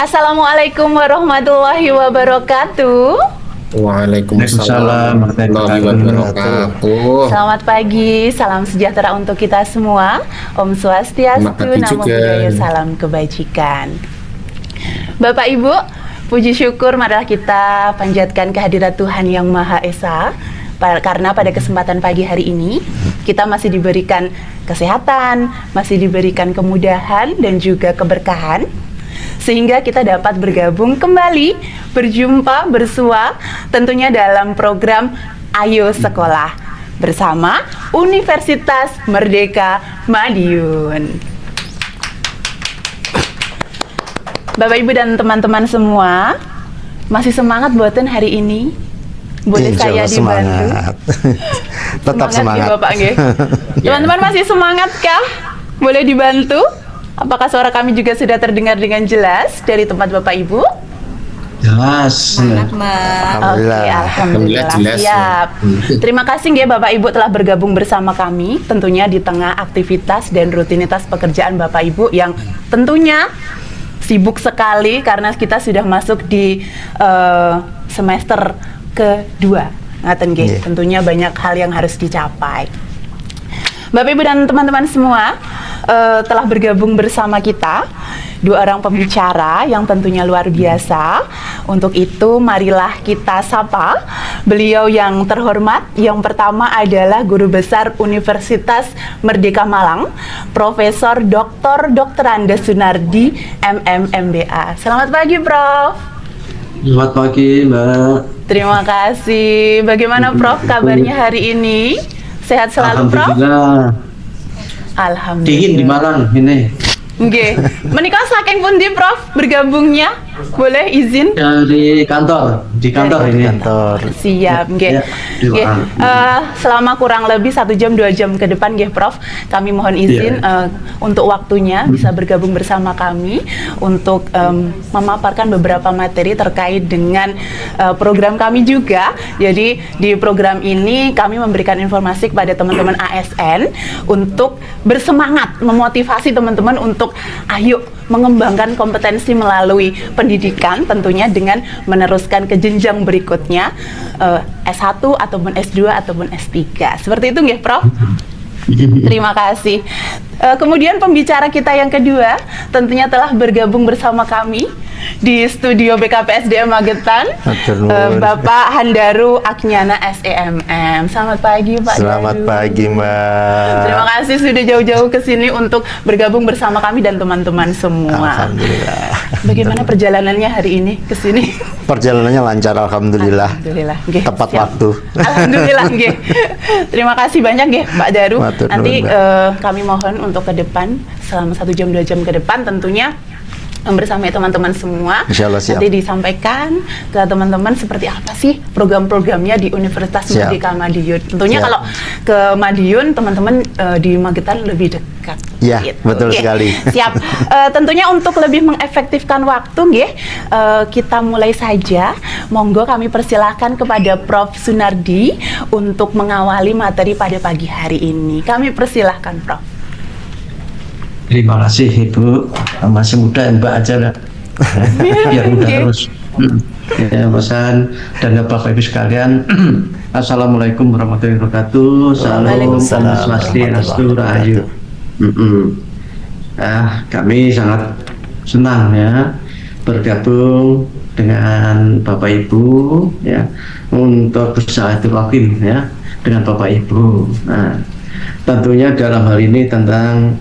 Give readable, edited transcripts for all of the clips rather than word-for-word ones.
Assalamualaikum warahmatullahi wabarakatuh. Waalaikumsalam warahmatullahi wabarakatuh. Selamat pagi, salam sejahtera untuk kita semua. Om Swastiastu, Namo Buddhaya, salam kebajikan. Bapak Ibu, puji syukur marilah kita panjatkan kehadirat Tuhan Yang Maha Esa. Karena pada kesempatan pagi hari ini kita masih diberikan kesehatan, masih diberikan kemudahan dan juga keberkahan, sehingga kita dapat bergabung kembali, berjumpa, bersua tentunya dalam program Ayo Sekolah bersama Universitas Merdeka Madiun. Bapak Ibu dan teman-teman semua, masih semangat buatan hari ini? Boleh saya dibantu? Tetap semangat. Bapak, teman-teman masih semangat kah? Boleh dibantu? Apakah suara kami juga sudah terdengar dengan jelas dari tempat Bapak Ibu? Jelas. Semangat, Mbak. Oke, alhamdulillah jelas. Siap. Terima kasih ya Bapak Ibu telah bergabung bersama kami, tentunya di tengah aktivitas dan rutinitas pekerjaan Bapak Ibu yang tentunya sibuk sekali karena kita sudah masuk di semester kedua. Ngaten nggih, tentunya banyak hal yang harus dicapai. Bapak Ibu dan teman-teman semua, telah bergabung bersama kita dua orang pembicara yang tentunya luar biasa. Untuk itu marilah kita sapa beliau yang terhormat. Yang pertama adalah Guru Besar Universitas Merdeka Malang, Profesor Dr. Andes Sunardi, MM MBA. Selamat pagi, Prof. Selamat pagi, Mbak. Terima kasih. Bagaimana Prof kabarnya hari ini? Sehat selalu, Prof? Alhamdulillah. Dingin di Malang ini. Nggih. Menika saking pundi Prof bergabungnya? Boleh izin? Dari kantor, di kantor ini. Siap, nggih. Nggih. Selama kurang lebih 1 jam 2 jam ke depan nggih Prof, kami mohon izin untuk waktunya bisa bergabung bersama kami untuk memaparkan beberapa materi terkait dengan program kami juga. Jadi di program ini kami memberikan informasi kepada teman-teman ASN untuk bersemangat memotivasi teman-teman untuk ayo mengembangkan kompetensi melalui pendidikan, tentunya dengan meneruskan ke jenjang berikutnya, S1 ataupun S2 ataupun S3. Seperti itu nggih, Prof? Terima kasih. Kemudian pembicara kita yang kedua tentunya telah bergabung bersama kami di studio BKPSDM Magetan, Bapak Handaru Aknyana SEMM. Selamat pagi, Pak. Selamat pagi, Mbak. Terima kasih sudah jauh-jauh ke sini untuk bergabung bersama kami dan teman-teman semua. Alhamdulillah. Bagaimana perjalanannya hari ini ke sini? Perjalanannya lancar, alhamdulillah. Alhamdulillah. Nggih, tepat siap. waktu. Alhamdulillah, nggih. Terima kasih banyak nggih, Pak Daru. Nanti kami mohon untuk ke depan selama 1 jam 2 jam ke depan tentunya bersama teman-teman semua. Insyaallah siap. Nanti disampaikan ke teman-teman seperti apa sih program-programnya di Universitas Merdeka Madiun. Tentunya kalau ke Madiun teman-teman di Magetan lebih dekat. Ya, gitu. Betul sekali. Siap. Tentunya untuk lebih mengefektifkan waktu nggih, kita mulai saja. Monggo kami persilahkan kepada Prof Sunardi untuk mengawali materi pada pagi hari ini. Kami persilahkan, Prof. Terima kasih Ibu, masih muda Mbak aja lah. Biar muda terus. Ya, pesan dan Bapak Ibu sekalian, Assalamualaikum warahmatullahi wabarakatuh. Salam Swastiastu Rahayu. Kami sangat senang ya bergabung dengan Bapak Ibu ya untuk bersilaturahim ya dengan Bapak Ibu. Nah, tentunya dalam hal ini tentang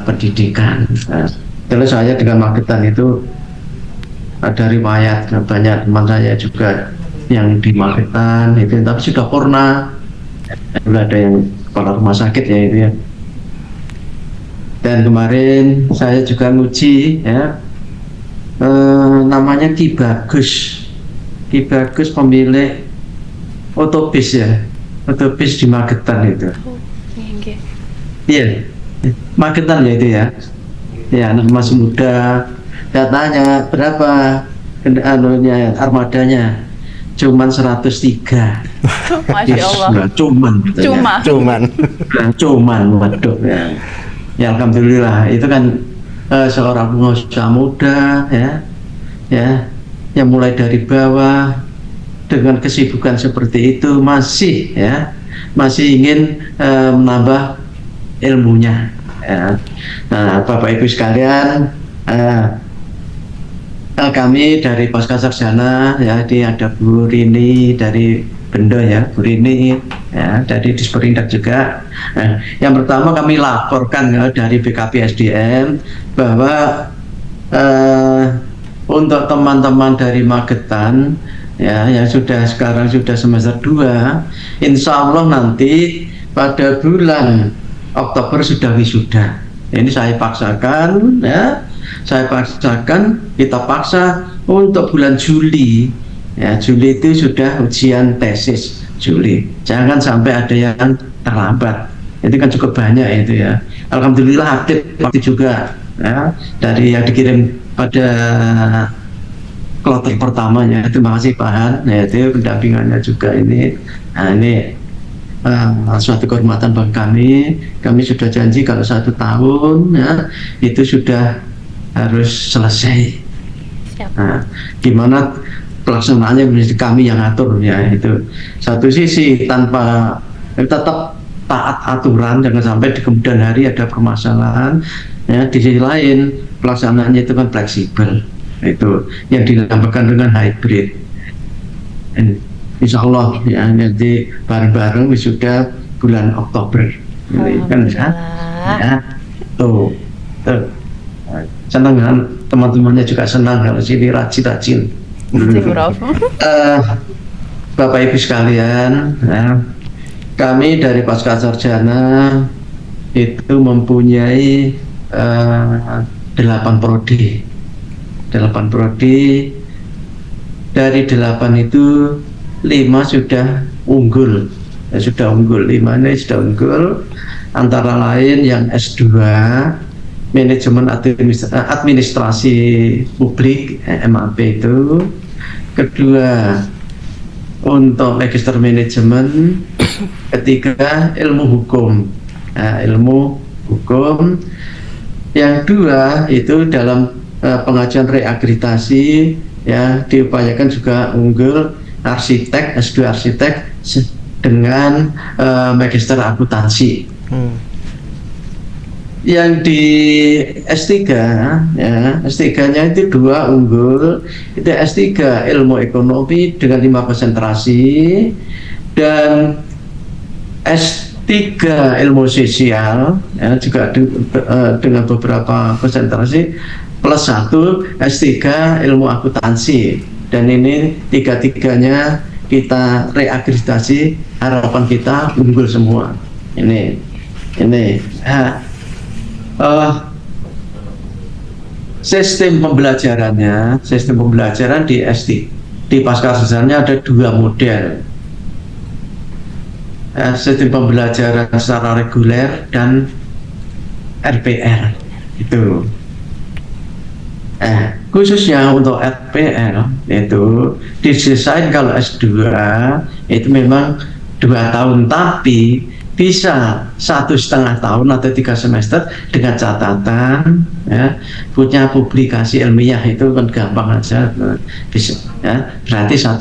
pendidikan. Terus saya dengan Magetan itu ada riwayat banyak teman saya juga yang di Magetan itu, tapi sudah purna. Ada yang kepala rumah sakit ya itu ya. Dan kemarin saya juga nguji ya, namanya Ki Bagus. Ki Bagus pemilik otobis ya, otobis di Magetan itu. Iya, Magetan ya itu ya. Ya, anak mas muda. Saya tanya berapa armadanya, cuman 103. Masya Allah. Cuman. Waduh ya. Ya alhamdulillah itu kan seorang pengusaha muda ya, yang mulai dari bawah dengan kesibukan seperti itu masih ingin menambah ilmunya. Ya. Nah, Bapak Ibu sekalian, kami dari Pasca Sarjana ya, ini ada Bu Rini dari Bendo ya, Bu Rini ya, dari Disperindak juga. Nah, yang pertama kami laporkan ya, dari BKPSDM bahwa untuk teman-teman dari Magetan ya, yang sekarang sudah semester 2, insya Allah nanti pada bulan Oktober sudah wisuda. Ini saya paksakan ya, kita paksa untuk bulan Juli ya, Juli itu sudah ujian tesis Juli, jangan sampai ada yang terlambat. Itu kan cukup banyak itu ya. Alhamdulillah aktif juga ya, dari yang dikirim pada kloter pertamanya. Terima kasih Pak Han ya, itu pendampingannya juga ini. Nah ini suatu kehormatan bagi kami sudah janji kalau 1 tahun ya, itu sudah harus selesai. Nah, gimana pelaksanaannya menjadi kami yang atur ya, itu satu sisi tanpa tetap taat aturan, jangan sampai di kemudian hari ada permasalahan ya. Di sisi lain pelaksanaannya itu kan fleksibel, itu yang dinamakan dengan hybrid. Insya Allah ya, nanti bareng-bareng wisuda bulan Oktober ini kan ya. Tuh. Senang kan, teman-temannya juga senang kalau sini rajin-rajin. Bapak Ibu sekalian ya, kami dari Pasca Sarjana itu mempunyai 8 prodi. Dari 8 itu 5 sudah unggul ya, 5 ini sudah unggul, antara lain yang S2 manajemen administrasi publik MAP itu, kedua untuk magister manajemen, ketiga ilmu hukum. Nah, ilmu hukum yang 2 itu dalam pengajuan reakreditasi ya, diupayakan juga unggul arsitek, S2 arsitek dengan magister akuntansi. Yang di S3 ya, S3-nya itu 2 unggul, itu S3 ilmu ekonomi dengan 5 konsentrasi, dan S3 ilmu sosial ya, juga dengan beberapa konsentrasi, plus 1 S3 ilmu akuntansi. Dan ini 3-3-nya kita reakreditasi, harapan kita unggul semua. Ini sistem pembelajaran di SD di Pasca Sarjana ada 2 model. Sistem pembelajaran secara reguler dan RPR itu. Khususnya untuk RPR itu didesain kalau S2 itu memang 2 tahun, tapi bisa 1,5 tahun atau 3 semester dengan catatan ya, punya publikasi ilmiah, itu kan gampang aja bisa ya, berarti 1,5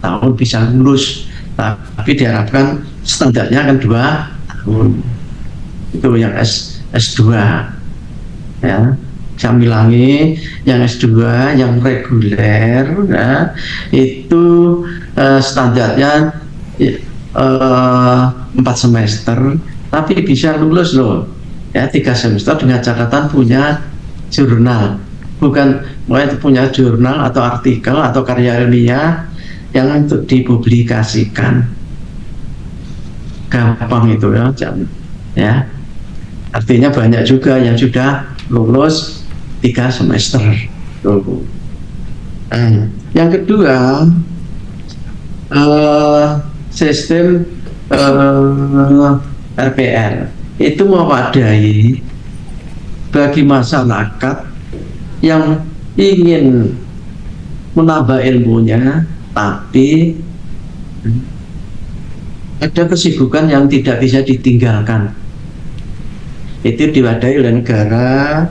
tahun bisa lulus, tapi diharapkan standarnya kan 2 tahun. Itu yang S2 ya. Saya bilangi yang S2 yang reguler ya, itu standarnya 4 semester, tapi bisa lulus loh ya, 3 semester dengan catatan punya jurnal, bukan punya jurnal atau artikel atau karya ilmiah yang untuk dipublikasikan. Gampang itu ya. Artinya buktinya banyak juga yang sudah lulus 3 semester. Tuh. Yang kedua, sistem RPL itu mewadai bagi masyarakat yang ingin menambah ilmunya, tapi ada kesibukan yang tidak bisa ditinggalkan. Itu diwadai oleh negara,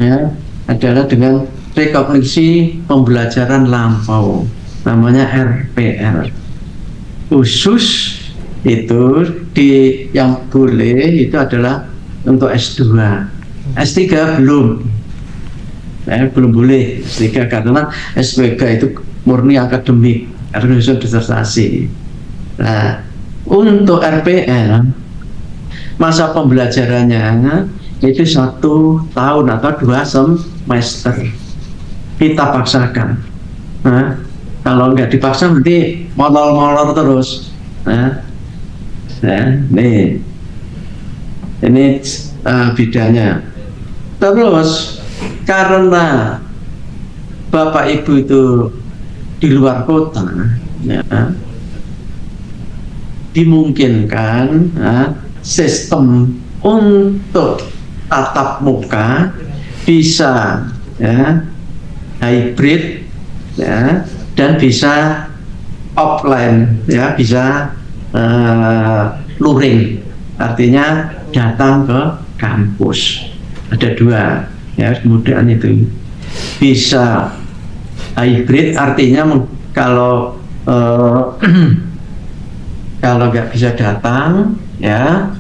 ya, adalah dengan rekognisi pembelajaran lampau, namanya RPL. Khusus itu yang boleh itu adalah untuk S2, S3 belum. Belum boleh S3 karena SPK itu murni akademik, harus disertasi. Nah, untuk RPL masa pembelajarannya itu 1 tahun atau 2 semester. Kita paksakan. Nah, kalau nggak dipaksa nanti molor-molor terus. Nih, ini bedanya. Terus karena Bapak Ibu itu di luar kota, ya, dimungkinkan sistem untuk tatap muka bisa, ya, hybrid, ya, dan bisa offline, ya, bisa luring, artinya datang ke kampus. Ada 2, ya, kemudian itu bisa hybrid, artinya kalau kalau nggak bisa datang, ya,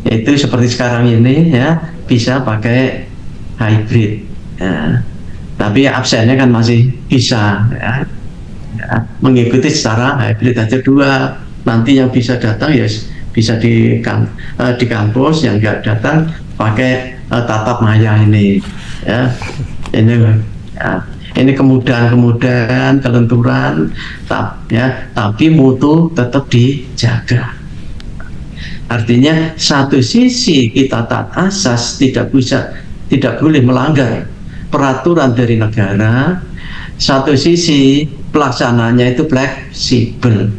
itu seperti sekarang ini, ya, bisa pakai hybrid, ya. Tapi absennya kan masih bisa, ya, mengikuti secara hybrid aja 2. Nanti yang bisa datang ya bisa di kampus, yang nggak datang pakai tatap maya ini, ya. Ini, ya, ini kemudahan kelenturan, ya, tapi mutu tetap dijaga. Artinya satu sisi kita taat asas tidak boleh melanggar peraturan dari negara, satu sisi pelaksananya itu fleksibel.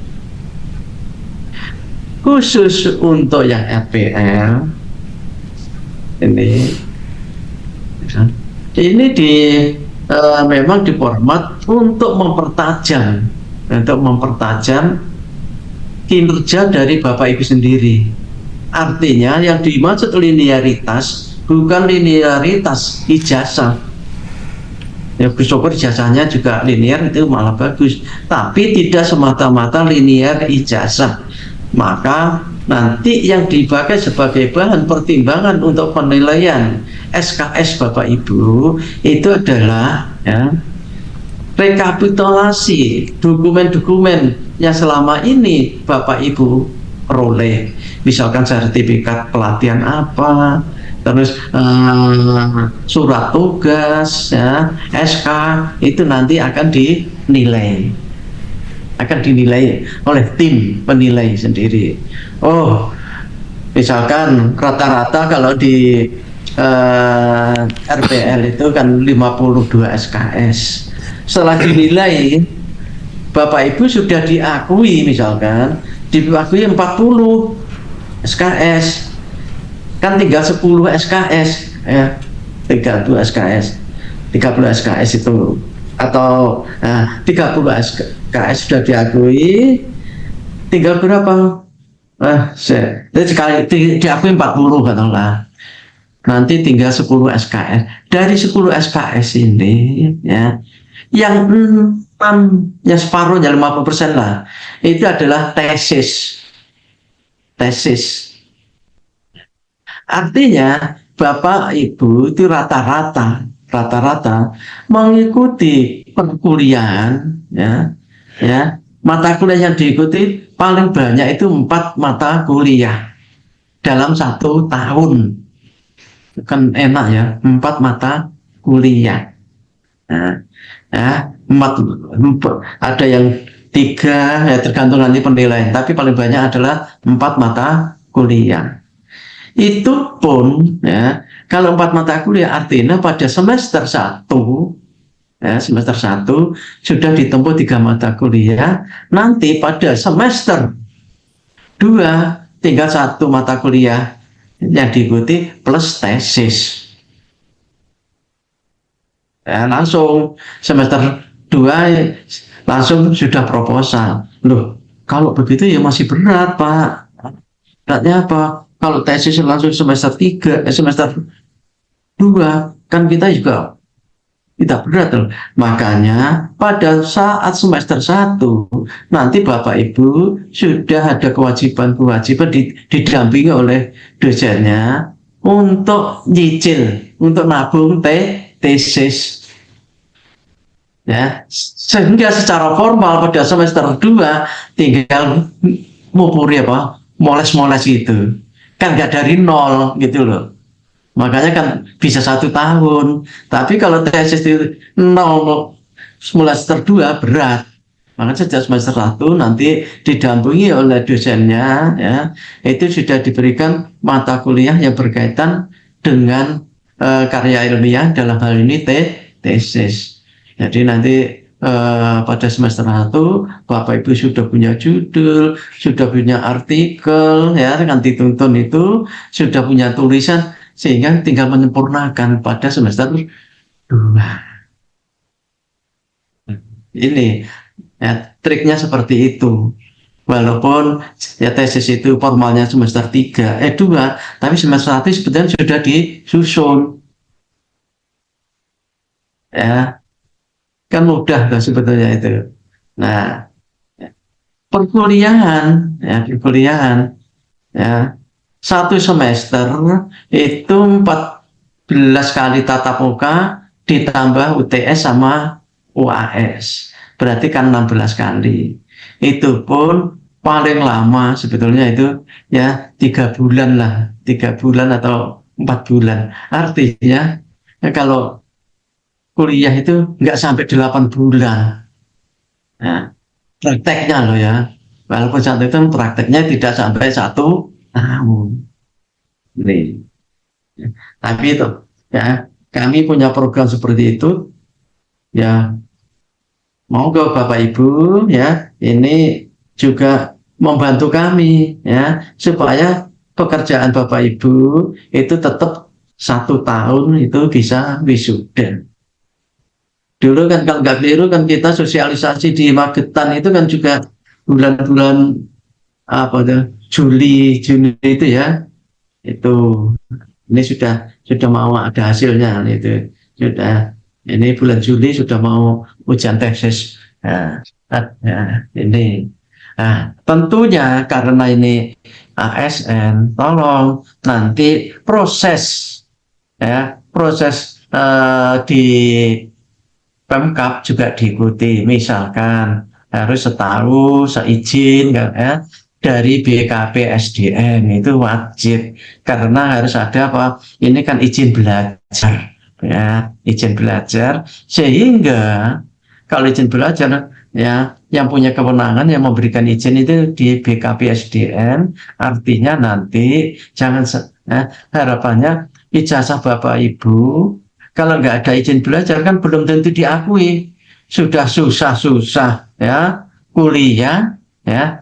Khusus untuk yang RPL ini memang diformat untuk mempertajam kinerja dari Bapak Ibu sendiri. Artinya yang dimaksud linearitas bukan linearitas ijazah. Ya, syukur ijazahnya juga linear, itu malah bagus. Tapi tidak semata-mata linear ijazah. Maka nanti yang dipakai sebagai bahan pertimbangan untuk penilaian SKS Bapak Ibu itu adalah, ya, rekapitulasi dokumen-dokumen yang selama ini Bapak Ibu peroleh, misalkan sertifikat pelatihan apa, terus surat tugas, ya, SK, itu nanti akan dinilai oleh tim penilai sendiri. Oh, misalkan rata-rata kalau di RPL itu kan 52 SKS. Setelah dinilai, Bapak Ibu sudah diakui, misalkan diakui 40 SKS, kan tinggal 10 SKS, ya, 30 SKS itu, atau 30 SKS sudah diakui, tinggal berapa? Sekali diakui 40 katakanlah, nanti tinggal 10 SKS. Dari 10 SKS ini, ya, yang 6, yang separuhnya 50% lah, itu adalah tesis. Artinya Bapak Ibu itu rata-rata mengikuti perkuliahan, ya, mata kuliah yang diikuti paling banyak itu 4 mata kuliah dalam 1 tahun. Kan enak, ya, 4 mata kuliah. Ada yang 3, ya, tergantung nanti penilaian, tapi paling banyak adalah 4 mata kuliah. Itu pun, ya, Kalau 4 mata kuliah artinya pada semester 1, ya, semester 1 sudah ditempuh 3 mata kuliah, nanti pada semester 2 tinggal 1 mata kuliah yang diikuti plus tesis. Ya, langsung semester 2 langsung sudah proposal. Loh, kalau begitu ya masih berat, Pak. Beratnya apa? Kalau tesis langsung semester 3, semester 2, kan kita juga tidak berat loh. Makanya pada saat semester 1 nanti Bapak Ibu sudah ada kewajiban-kewajiban didampingi oleh dosennya untuk nyicil, untuk nabung tesis. Ya, sehingga secara formal pada semester 2 tinggal mupuri apa, moles-moles gitu, kan nggak dari nol gitu loh. Makanya kan bisa 1 tahun, tapi kalau tesis itu 0 semester 2 berat. Makanya sejak semester 1 nanti didampingi oleh dosennya, ya, itu sudah diberikan mata kuliah yang berkaitan dengan karya ilmiah, dalam hal ini tesis. Jadi nanti pada semester 1 Bapak Ibu sudah punya judul, sudah punya artikel, ya, kan dituntun itu, sudah punya tulisan, sehingga tinggal menyempurnakan pada semester 2. Ini ya, triknya seperti itu. Walaupun ya tesis itu formalnya semester 2, tapi semester 1 sebetulnya sudah disusun. Ya, kan mudah tuh sebetulnya itu. Nah, perkuliahan ya 1 semester itu 14 kali tatap muka ditambah UTS sama UAS, berarti kan 16 kali. Itu pun paling lama sebetulnya itu ya 3 bulan lah, 3 bulan atau 4 bulan. Artinya ya, kalau kuliah itu nggak sampai 8 bulan. Nah, prakteknya loh ya. Walaupun saat itu prakteknya tidak sampai 1 tahun. Nih. Tapi itu ya, kami punya program seperti itu. Ya, mau ke Bapak Ibu ya, ini juga membantu kami ya, supaya pekerjaan Bapak Ibu itu tetap 1 tahun itu bisa wisuda. Dulu kan kalau nggak keliru kan kita sosialisasi di Magetan itu kan juga bulan-bulan apa tuh, Juli Juni itu ya, itu ini sudah mau ada hasilnya itu, sudah ini bulan Juli sudah mau ujian tesis. Nah, ini tentunya karena ini ASN, tolong nanti proses di Pemkab juga diikuti, misalkan harus setahu seizin kan, ya, dari BKP SDM itu wajib, karena harus ada apa, ini kan izin belajar ya, izin belajar, sehingga kalau izin belajar ya yang punya kewenangan yang memberikan izin itu di BKP SDM, artinya nanti jangan harapannya ijazah Bapak Ibu kalau nggak ada izin belajar kan belum tentu diakui. Sudah susah-susah ya kuliah ya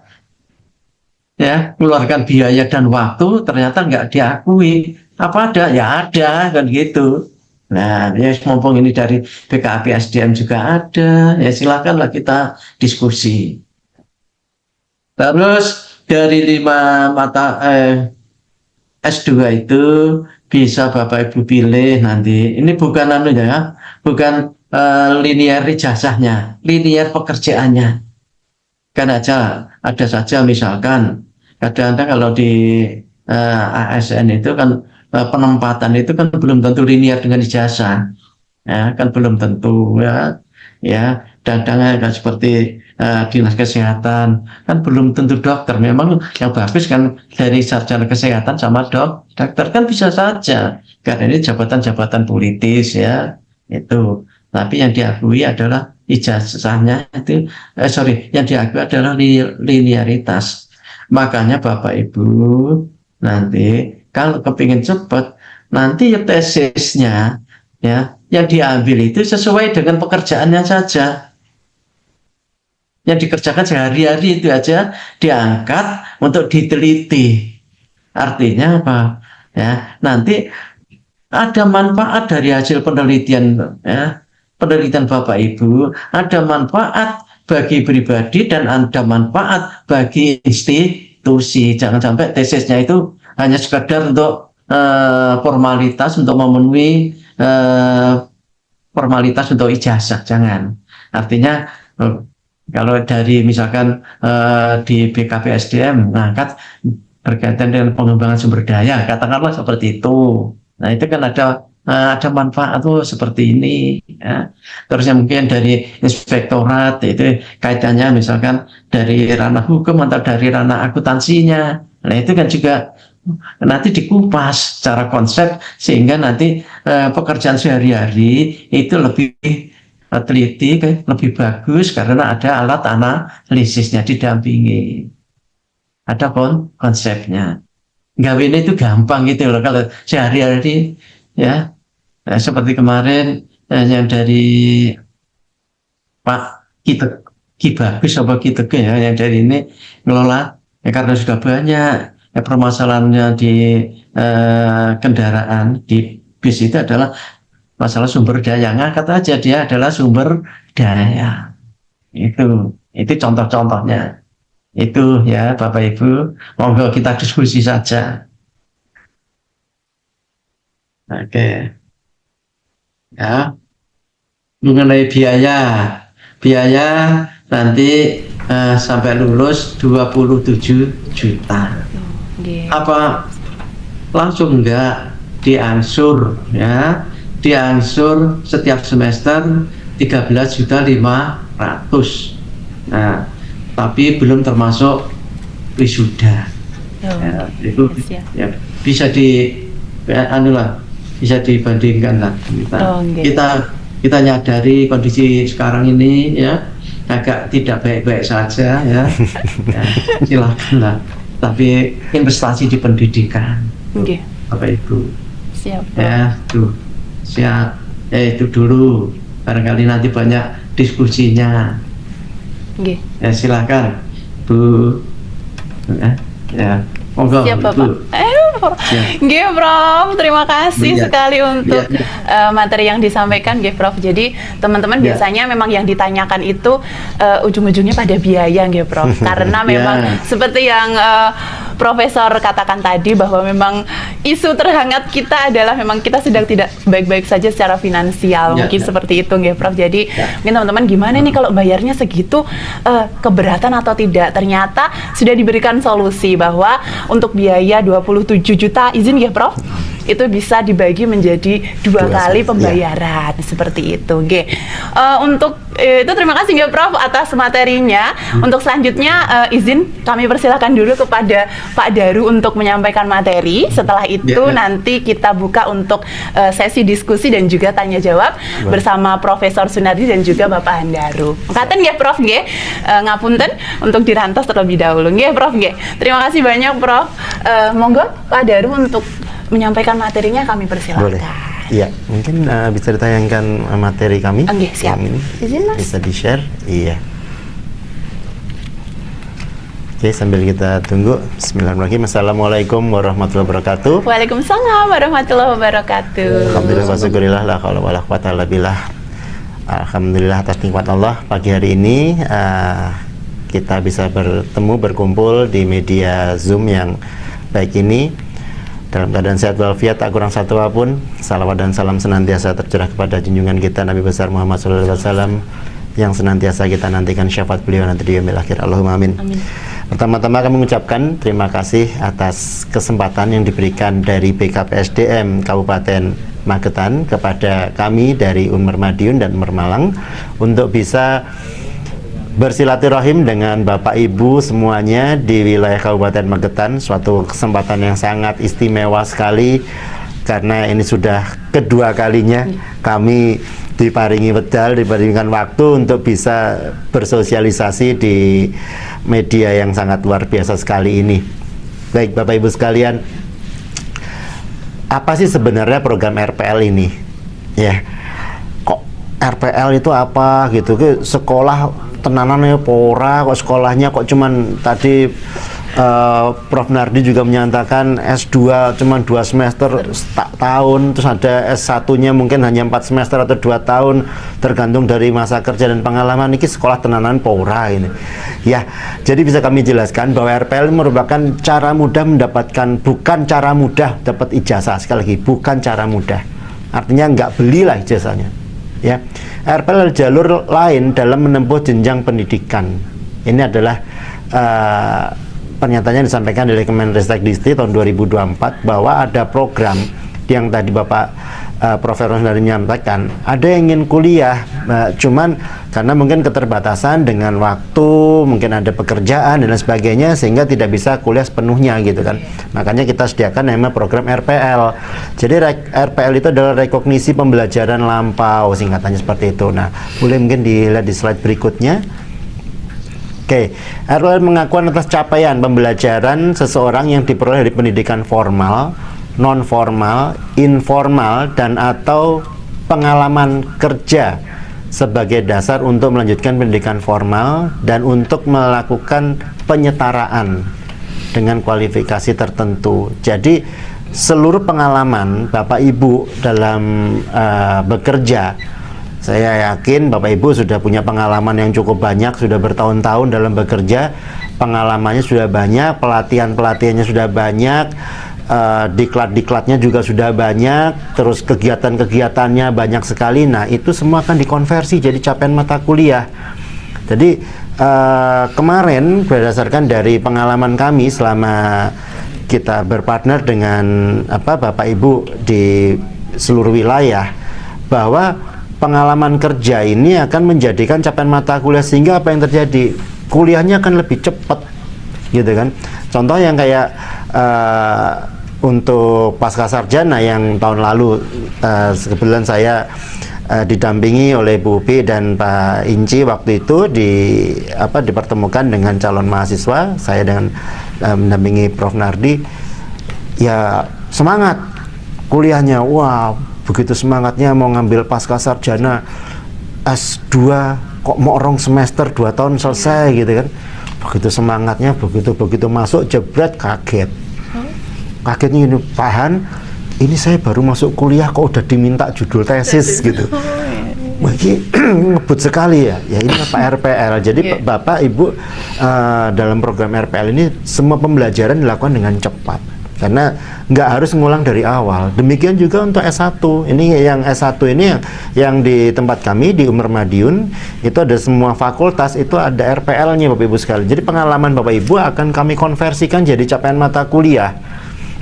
keluarkan biaya dan waktu, ternyata nggak diakui. Apa ada? Ya ada kan gitu. Nah, ya mumpung ini dari BKP SDM juga ada, ya silakanlah kita diskusi. Terus dari 5 mata S2 itu bisa Bapak Ibu pilih nanti. Ini bukan bukan linear ijazahnya, linear pekerjaannya. Kan ada saja misalkan kadang-kadang kalau di ASN itu kan penempatan itu kan belum tentu linear dengan ijazah, ya kan belum tentu ya kadang-kadang kan seperti dinas kesehatan kan belum tentu dokter. Memang yang bagus kan dari sarjana kesehatan sama dokter kan bisa saja, karena ini jabatan-jabatan politis ya itu. Tapi yang diakui adalah ijazahnya itu, yang diakui adalah linearitas. Makanya Bapak Ibu nanti kalau kepingin cepat nanti tesisnya ya yang diambil itu sesuai dengan pekerjaannya saja. Yang dikerjakan sehari-hari itu aja diangkat untuk diteliti. Artinya apa? Ya, nanti ada manfaat dari hasil penelitian, ya, penelitian Bapak Ibu, ada manfaat bagi pribadi dan ada manfaat bagi institusi. Jangan sampai tesisnya itu hanya sekedar untuk formalitas, untuk memenuhi formalitas untuk ijazah. Jangan. Artinya kalau dari misalkan di BKPSDM ngangkat berkaitan dengan pengembangan sumber daya, katakanlah seperti itu. Nah itu kan ada manfaat tuh seperti ini. Ya. Terus yang mungkin dari inspektorat itu kaitannya misalkan dari ranah hukum atau dari ranah akuntansinya. Nah itu kan juga nanti dikupas secara konsep sehingga nanti pekerjaan sehari-hari itu lebih teliti, lebih bagus karena ada alat analisisnya didampingi. Ada konsepnya. Gawinnya itu gampang gitu loh kalau sehari-hari ya. Nah, seperti kemarin yang dari Pak Ki Bagus apa Ki Teguh ya yang dari ini ngelola ya, karena sudah banyak ya, permasalahannya di kendaraan di bis itu adalah masalah sumber daya. Ngangkat aja dia adalah sumber daya. Itu contoh-contohnya. Itu ya Bapak Ibu, monggo kita diskusi saja. Oke. Ya. Mengenai biaya nanti sampai lulus 27 juta. Apa langsung enggak diangsur ya? Diangsur setiap semester 13.500.000. Nah, tapi belum termasuk wisuda. Ya, itu ya, bisa bisa dibandingkan lah. Kita nyadari kondisi sekarang ini ya agak tidak baik-baik saja ya. Ya silakan lah. Tapi investasi di pendidikan, Bapak Ibu. Siap. Ya, tuh. Siap, itu dulu barangkali nanti banyak diskusinya. Ya silakan Bu ya monggo. Siap Bapak. Nggih Prof, terima kasih sekali untuk materi yang disampaikan nggih Prof. Jadi teman-teman biasanya memang yang ditanyakan itu ujung-ujungnya pada biaya nggih Prof. Karena memang seperti yang Profesor katakan tadi bahwa memang isu terhangat kita adalah memang kita sedang tidak baik-baik saja secara finansial, mungkin seperti itu nggih Prof. Jadi mungkin teman-teman gimana nih kalau bayarnya segitu, keberatan atau tidak? Ternyata sudah diberikan solusi bahwa untuk biaya 27 juta izin nggih Prof, itu bisa dibagi menjadi dua kali pembayaran seperti itu nggih. Untuk itu terima kasih nggih Prof atas materinya. Untuk selanjutnya izin kami persilakan dulu kepada Pak Daru untuk menyampaikan materi. Setelah itu nanti kita buka untuk sesi diskusi dan juga tanya jawab bersama Profesor Sunardi dan juga Bapak Handaru. Makaten nggih Prof nggih. Ngapunten untuk dirantos terlebih dahulu nggih Prof nggih. Terima kasih banyak Prof. Monggo Pak Daru untuk menyampaikan materinya kami persilakan. Boleh. Iya, mungkin bisa ditayangkan materi kami. Siap. Yang ini izin Mas. bisa di-share. Iya. Oke, sambil kita tunggu. Bismillahirrahmanirrahim. Assalamualaikum warahmatullahi wabarakatuh. Waalaikumsalam warahmatullahi wabarakatuh. Alhamdulillah wa syukurillah la haula wala quwata illa billah. Alhamdulillah atas nikmat Allah, pagi hari ini kita bisa berkumpul di media Zoom yang baik ini dalam keadaan sehat walafiat, tak kurang satu apapun. Salawat dan salam senantiasa tercurah kepada junjungan kita Nabi besar Muhammad SAW yang senantiasa kita nantikan syafaat beliau nanti di yaumil akhir. Allahumma amin. Amin. Pertama-tama kami mengucapkan terima kasih atas kesempatan yang diberikan dari BKPSDM Kabupaten Magetan kepada kami dari Unmer Madiun dan Unmer Malang untuk bisa bersilaturahim dengan Bapak Ibu semuanya di wilayah Kabupaten Magetan. Suatu kesempatan yang sangat istimewa sekali karena ini sudah kedua kalinya kami diparingi wedal, diberikan waktu untuk bisa bersosialisasi di media yang sangat luar biasa sekali ini. Baik Bapak Ibu sekalian, apa sih sebenarnya program RPL ini? Ya, kok RPL itu apa gitu? Ke sekolah tenanannya pora, kok sekolahnya kok cuman tadi Prof. Nardi juga menyatakan S2 cuman 2 semester tahun, terus ada S1-nya mungkin hanya 4 semester atau 2 tahun tergantung dari masa kerja dan pengalaman. Ini sekolah tenanan pora ini. Ya, jadi bisa kami jelaskan bahwa RPL merupakan cara mudah mendapatkan, bukan cara mudah dapat ijazah, sekali lagi bukan cara mudah. Artinya nggak belilah ijazahnya. Ya, RPL adalah jalur lain dalam menempuh jenjang pendidikan. Ini adalah pernyataannya disampaikan dari Kemenristek-Dikti tahun 2024 bahwa ada program yang tadi Bapak Profesor dari menyampaikan, ada yang ingin kuliah, cuman karena mungkin keterbatasan dengan waktu, mungkin ada pekerjaan dan lain sebagainya, sehingga tidak bisa kuliah sepenuhnya gitu kan. Makanya kita sediakan namanya program RPL. Jadi RPL itu adalah rekognisi pembelajaran lampau, singkatannya seperti itu. Nah, boleh mungkin dilihat di slide berikutnya. Oke, RPL mengakuan atas capaian pembelajaran seseorang yang diperoleh dari pendidikan formal, non formal, informal, dan atau pengalaman kerja sebagai dasar untuk melanjutkan pendidikan formal dan untuk melakukan penyetaraan dengan kualifikasi tertentu. Jadi seluruh pengalaman Bapak Ibu dalam bekerja, saya yakin Bapak Ibu sudah punya pengalaman yang cukup banyak, sudah bertahun-tahun dalam bekerja, pengalamannya sudah banyak, pelatihan-pelatihannya sudah banyak, diklat-diklatnya juga sudah banyak, terus kegiatan-kegiatannya banyak sekali. Nah, itu semua akan dikonversi jadi capaian mata kuliah. Jadi kemarin berdasarkan dari pengalaman kami selama kita berpartner dengan Bapak Ibu di seluruh wilayah, bahwa pengalaman kerja ini akan menjadikan capaian mata kuliah, sehingga apa yang terjadi? Kuliahnya akan lebih cepat, gitu kan? Contoh yang kayak untuk pasca sarjana yang tahun lalu, kebetulan saya didampingi oleh Bu Upi dan Pak Inci waktu itu dipertemukan dengan calon mahasiswa, saya dengan mendampingi Prof. Nardi, ya semangat kuliahnya, wah begitu semangatnya mau ngambil pasca sarjana S2, kok mau orang semester 2 tahun selesai gitu kan. Begitu semangatnya, begitu masuk jebret kagetnya ini, Pahan, ini saya baru masuk kuliah kok udah diminta judul tesis gitu. Bagi ngebut sekali ya ini apa RPL. Jadi Bapak Ibu dalam program RPL ini semua pembelajaran dilakukan dengan cepat, karena nggak harus ngulang dari awal. Demikian juga untuk S1. Ini yang S1 ini yang di tempat kami di Umar Madiun itu ada semua fakultas, itu ada RPL-nya Bapak Ibu sekalian. Jadi pengalaman Bapak Ibu akan kami konversikan jadi capaian mata kuliah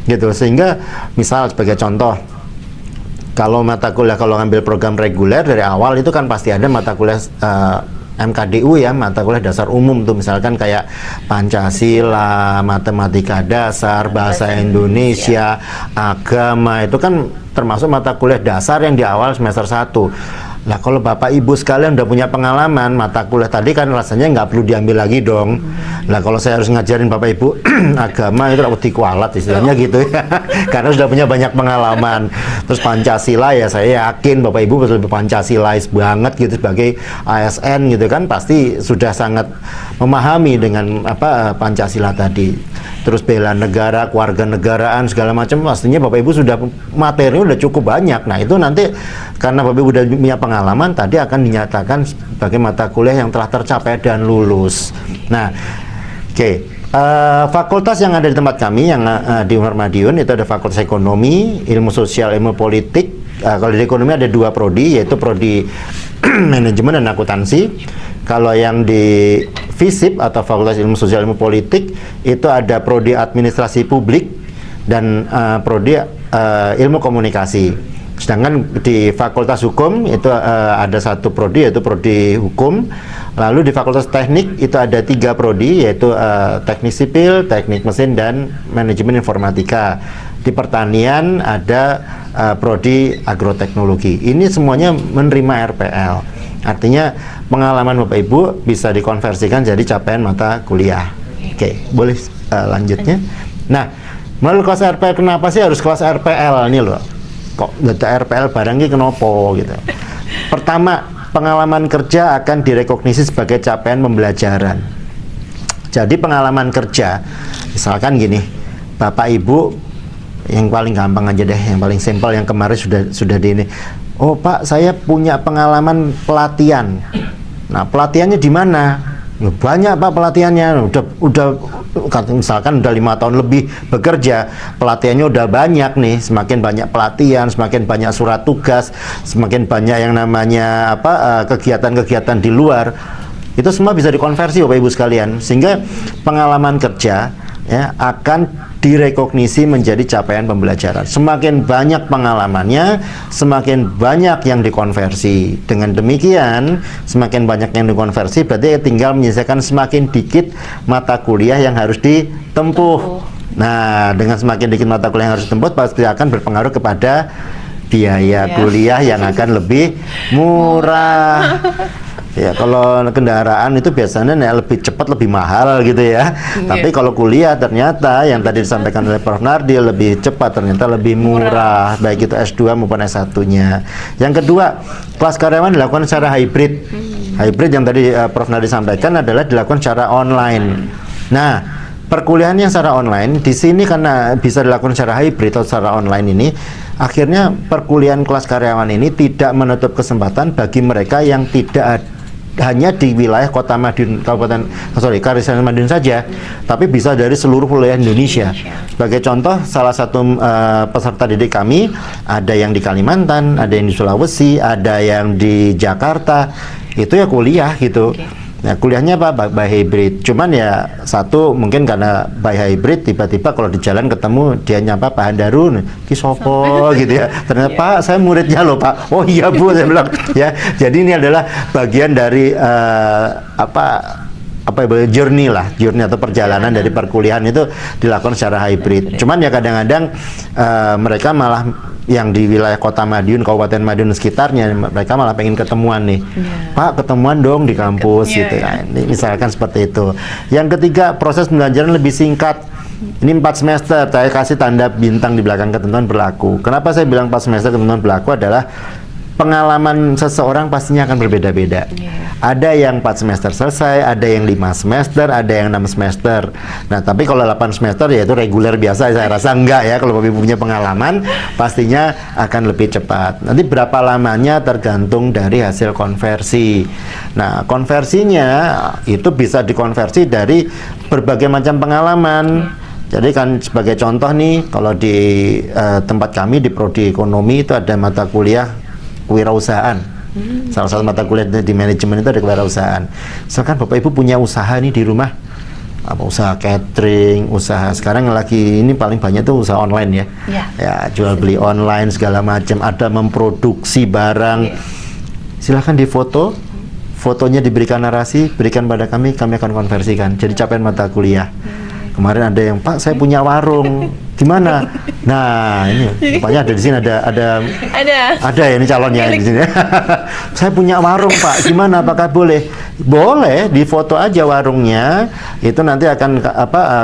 gitu. Sehingga misal sebagai contoh, kalau mata kuliah, kalau ngambil program reguler dari awal itu kan pasti ada mata kuliah MKDU ya, mata kuliah dasar umum tuh, misalkan kayak Pancasila, matematika dasar, bahasa Indonesia, agama, itu kan termasuk mata kuliah dasar yang di awal semester 1. Lah kalau Bapak Ibu sekalian udah punya pengalaman, mata kuliah tadi kan rasanya nggak perlu diambil lagi dong. Lah kalau saya harus ngajarin Bapak Ibu agama, itu wedi kualat istilahnya gitu ya. Karena sudah punya banyak pengalaman. Terus Pancasila ya, saya yakin Bapak Ibu lebih Pancasilais banget gitu sebagai ASN gitu kan, pasti sudah sangat memahami dengan Pancasila tadi. Terus bela negara, kewarganegaraan segala macam, pastinya Bapak Ibu sudah materinya udah cukup banyak. Nah itu nanti karena Bapak Ibu udah punya pengalaman, tadi akan dinyatakan sebagai mata kuliah yang telah tercapai dan lulus. Nah, fakultas yang ada di tempat kami yang di Umar Madiun itu ada Fakultas Ekonomi, Ilmu Sosial, Ilmu Politik. Kalau di ekonomi ada 2 prodi, yaitu prodi manajemen dan akuntansi. Kalau yang di FISIP atau Fakultas Ilmu Sosial Ilmu Politik itu ada prodi administrasi publik dan prodi ilmu komunikasi. Sedangkan di Fakultas Hukum itu ada 1 prodi, yaitu prodi hukum. Lalu di Fakultas Teknik itu ada 3 prodi, yaitu teknik sipil, teknik mesin, dan manajemen informatika. Di pertanian ada prodi agroteknologi. Ini semuanya menerima RPL. Artinya pengalaman Bapak Ibu bisa dikonversikan jadi capaian mata kuliah. Oke, boleh lanjutnya. Nah, Malah kelas RPL kenapa sih harus kelas RPL ini loh? Kok nggak ada RPL barang ini kenapa gitu? Pertama, pengalaman kerja akan direkognisi sebagai capaian pembelajaran. Jadi pengalaman kerja, misalkan gini, Bapak Ibu, yang paling gampang aja deh, yang paling simpel, yang kemarin sudah di ini. Oh Pak, saya punya pengalaman pelatihan. Nah, pelatihannya di mana? Banyak Pak pelatihannya, udah misalkan udah 5 tahun lebih bekerja, pelatihannya udah banyak nih, semakin banyak pelatihan, semakin banyak surat tugas, semakin banyak yang namanya kegiatan-kegiatan di luar, itu semua bisa dikonversi Bapak Ibu sekalian, sehingga pengalaman kerja ya akan direkognisi menjadi capaian pembelajaran. Semakin banyak pengalamannya, semakin banyak yang dikonversi. Dengan demikian, semakin banyak yang dikonversi, berarti tinggal menyelesaikan semakin dikit mata kuliah yang harus ditempuh. Nah, dengan semakin dikit mata kuliah yang harus ditempuh, pasti akan berpengaruh kepada biaya kuliah yang akan lebih murah. Ya, kalau kendaraan itu biasanya lebih cepat, lebih mahal gitu ya. Tapi kalau kuliah ternyata yang tadi disampaikan oleh Prof. Nardi lebih cepat, ternyata lebih murah, baik itu S2 maupun S1-nya. Yang kedua, kelas karyawan dilakukan secara hybrid. Hybrid yang tadi Prof. Nardi sampaikan adalah dilakukan secara online. Nah, perkuliahan yang secara online di sini karena bisa dilakukan secara hybrid atau secara online ini, akhirnya perkuliahan kelas karyawan ini tidak menutup kesempatan bagi mereka yang tidak hanya di wilayah Kota Madiun, Kabupaten Madiun saja, tapi bisa dari seluruh wilayah Indonesia. Sebagai contoh, salah satu peserta didik kami ada yang di Kalimantan, ada yang di Sulawesi, ada yang di Jakarta, itu ya kuliah gitu. Nah, kuliahnya apa? By hybrid. Cuman ya satu mungkin karena by hybrid tiba-tiba kalau di jalan ketemu dia nyapa Pak Handarun, ki sopo gitu ya. Ternyata Pak, saya muridnya loh Pak. Oh iya Bu, saya bilang ya. Jadi ini adalah bagian dari journey atau perjalanan dari perkuliahan itu dilakukan secara hybrid. Cuman ya kadang-kadang mereka malah yang di wilayah Kota Madiun, Kabupaten Madiun sekitarnya, mereka malah pengen ketemuan nih, Pak ketemuan dong di kampus gitu kan. Ini misalkan seperti itu. Yang ketiga, proses pembelajaran lebih singkat. Ini 4 semester, saya kasih tanda bintang di belakang ketentuan berlaku. Kenapa saya bilang 4 semester ketentuan berlaku adalah pengalaman seseorang pastinya akan berbeda-beda. Ada yang 4 semester selesai, ada yang 5 semester, ada yang 6 semester. Nah, tapi kalau 8 semester ya itu reguler biasa, saya rasa enggak ya. Kalau Bapak Ibu punya pengalaman, pastinya akan lebih cepat. Nanti berapa lamanya tergantung dari hasil konversi. Nah, konversinya itu bisa dikonversi dari berbagai macam pengalaman. Jadi kan sebagai contoh nih, kalau di tempat kami di Prodi Ekonomi itu ada mata kuliah kewirausahaan. Salah satu mata kuliah di manajemen itu ada kewirausahaan. Misalkan Bapak Ibu punya usaha nih di rumah, usaha catering, usaha sekarang lagi ini paling banyak tuh usaha online ya. Ya, jual beli online segala macam, ada memproduksi barang. Silahkan difoto, fotonya diberikan narasi, berikan pada kami akan konversikan jadi capaian mata kuliah. Kemarin ada yang, Pak, saya punya warung. Gimana? Nah, ini rupanya ada di sini ada ya ini calonnya di sini. Saya punya warung, Pak. Gimana? Apakah boleh? Boleh, difoto aja warungnya. Itu nanti akan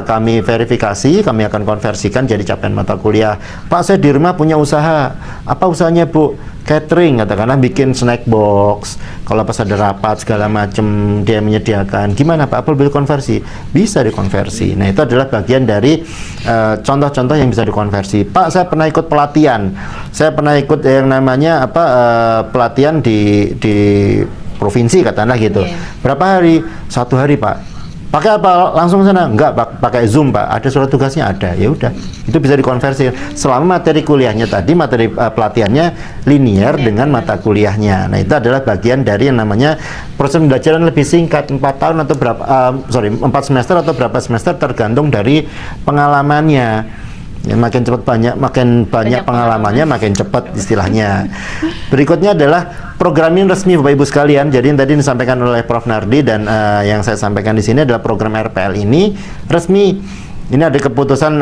kami verifikasi, kami akan konversikan jadi capaian mata kuliah. Pak, saya di rumah punya usaha. Apa usahanya, Bu? Catering, katakanlah bikin snack box. Kalau pas ada rapat segala macam dia menyediakan. Gimana Pak? Apa boleh konversi? Bisa dikonversi. Nah, itu adalah bagian dari contoh-contoh yang bisa dikonversi. Pak, saya pernah ikut pelatihan. Saya pernah ikut yang namanya pelatihan di provinsi katakanlah gitu. Berapa hari? 1 hari Pak. Pakai apa? Langsung sana? Enggak, pakai Zoom Pak. Ada surat tugasnya? Ada. Ya udah, itu bisa dikonversi. Selama materi kuliahnya tadi, materi pelatihannya linear dengan mata kuliahnya. Nah, itu adalah bagian dari yang namanya proses pembelajaran lebih singkat, 4 tahun atau 4 semester atau berapa semester tergantung dari pengalamannya. Ya, makin cepat makin banyak pengalamannya, makin cepat istilahnya. Berikutnya adalah program ini resmi Bapak Ibu sekalian. Jadi yang tadi disampaikan oleh Prof. Nardi dan yang saya sampaikan di sini adalah program RPL ini resmi. Ini ada keputusan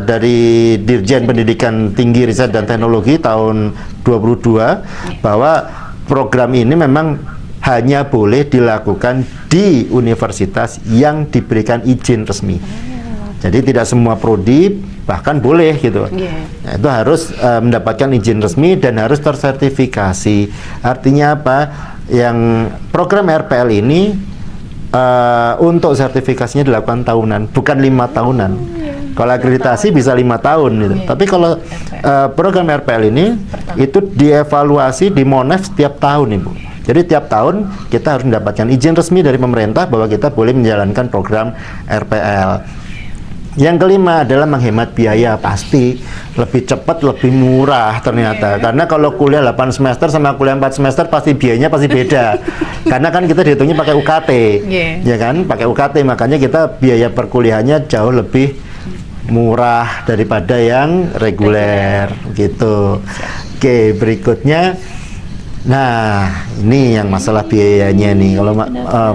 dari Dirjen Pendidikan Tinggi Riset dan Teknologi tahun 2022 bahwa program ini memang hanya boleh dilakukan di universitas yang diberikan izin resmi. Jadi tidak semua prodi bahkan boleh gitu. Nah, itu harus mendapatkan izin resmi dan harus tersertifikasi. Artinya apa? Yang program RPL ini untuk sertifikasinya dilakukan tahunan, bukan 5 tahunan. Kalau akreditasi bisa 5 tahun gitu. Tapi kalau program RPL ini itu dievaluasi di Monef setiap tahun, Ibu. Jadi tiap tahun kita harus mendapatkan izin resmi dari pemerintah bahwa kita boleh menjalankan program RPL. Yang kelima adalah menghemat biaya, pasti lebih cepat, lebih murah ternyata. Karena kalau kuliah 8 semester sama kuliah 4 semester pasti biayanya pasti beda. Karena kan kita dihitungnya pakai UKT. Ya kan? Pakai UKT, makanya kita biaya perkuliahannya jauh lebih murah daripada yang reguler gitu. Oke, berikutnya. Nah, ini yang masalah biayanya nih. Kalau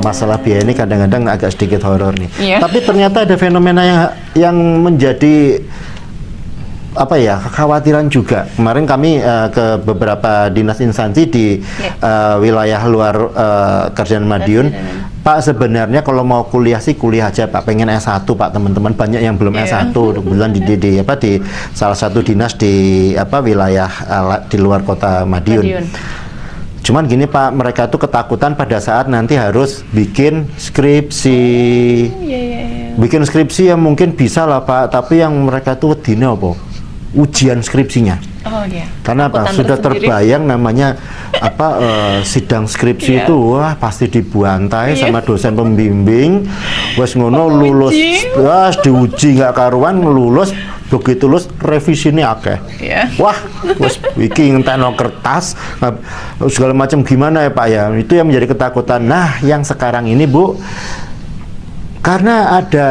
masalah biaya ini kadang-kadang agak sedikit horor nih. Tapi ternyata ada fenomena yang menjadi apa ya, kekhawatiran juga. Kemarin kami ke beberapa dinas instansi di wilayah luar Kerajaan Madiun. Pak, sebenarnya kalau mau kuliah sih kuliah aja Pak, pengen S1 Pak, teman-teman banyak yang belum S1 kebetulan di salah satu dinas di wilayah di luar kota Madiun. Cuman gini Pak, mereka tuh ketakutan pada saat nanti harus bikin skripsi. Bikin skripsi yang mungkin bisa lah Pak, tapi yang mereka tuh dina apa? Ujian skripsinya. Karena apa? Sudah terbayang namanya sidang skripsi itu, wah pasti dibantai sama dosen pembimbing. Wes ngono lulus, wah diuji nggak karuan, lulus. Begitu lulus revisi ini akeh. Wah, wes iki ngenteno kertas segala macam, gimana ya Pak ya? Itu yang menjadi ketakutan. Nah, yang sekarang ini Bu, karena ada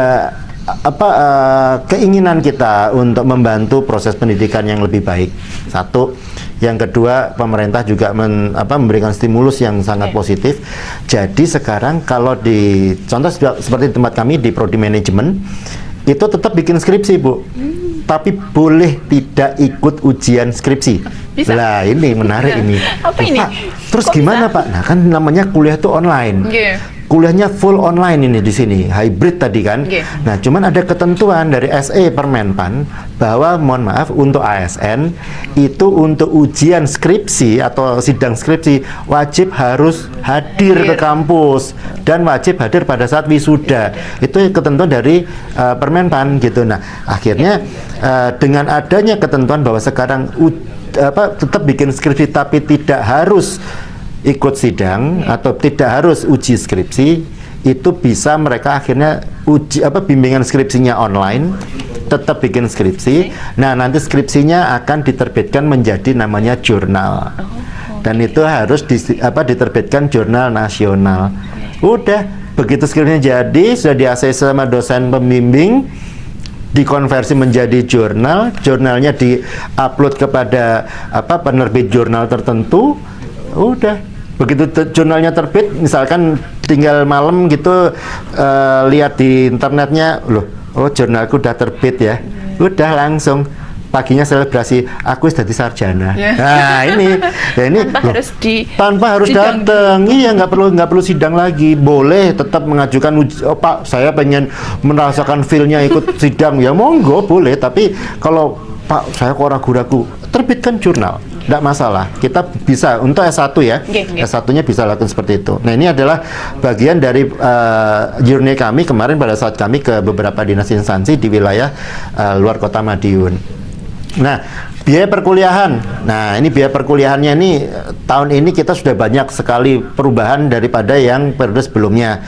keinginan kita untuk membantu proses pendidikan yang lebih baik. Satu, yang kedua pemerintah juga memberikan stimulus yang sangat positif. Jadi sekarang kalau di contoh seperti tempat kami di Prodi Manajemen itu tetap bikin skripsi Bu, tapi boleh tidak ikut ujian skripsi. Bisa. Lah ini menarik ini. Apa ini? Pak, terus gimana Pak? Nah kan namanya kuliah itu online. Kuliahnya full online ini di sini, hybrid tadi kan. Nah, cuman ada ketentuan dari SE Permenpan bahwa mohon maaf untuk ASN itu untuk ujian skripsi atau sidang skripsi wajib harus hadir ke kampus dan wajib hadir pada saat wisuda. Itu ketentuan dari Permenpan gitu. Nah, akhirnya dengan adanya ketentuan bahwa sekarang tetap bikin skripsi tapi tidak harus ikut sidang atau tidak harus uji skripsi, itu bisa mereka akhirnya bimbingan skripsinya online, tetap bikin skripsi. Nah, nanti skripsinya akan diterbitkan menjadi namanya jurnal. Dan itu harus diterbitkan jurnal nasional. Udah, begitu skripsinya jadi, sudah di-ACC sama dosen pembimbing, dikonversi menjadi jurnal, jurnalnya di-upload kepada penerbit jurnal tertentu. Udah, begitu jurnalnya terbit, misalkan tinggal malam gitu lihat di internetnya, loh, jurnalku udah terbit ya, udah langsung paginya selebrasi, aku sudah sarjana. Nah ini tanpa harus datang, iya nggak perlu sidang lagi, boleh tetap mengajukan Pak, saya pengen merasakan feel-nya ikut sidang, ya monggo boleh, tapi kalau Pak saya kok ragu-ragu, terbitkan jurnal. Tidak masalah, kita bisa untuk S1 ya, S1-nya bisa lakukan seperti itu. Nah ini adalah bagian dari journey kami kemarin pada saat kami ke beberapa dinas instansi di wilayah luar kota Madiun. Nah, biaya perkuliahan. Nah, ini biaya perkuliahannya ini tahun ini kita sudah banyak sekali perubahan daripada yang periode sebelumnya.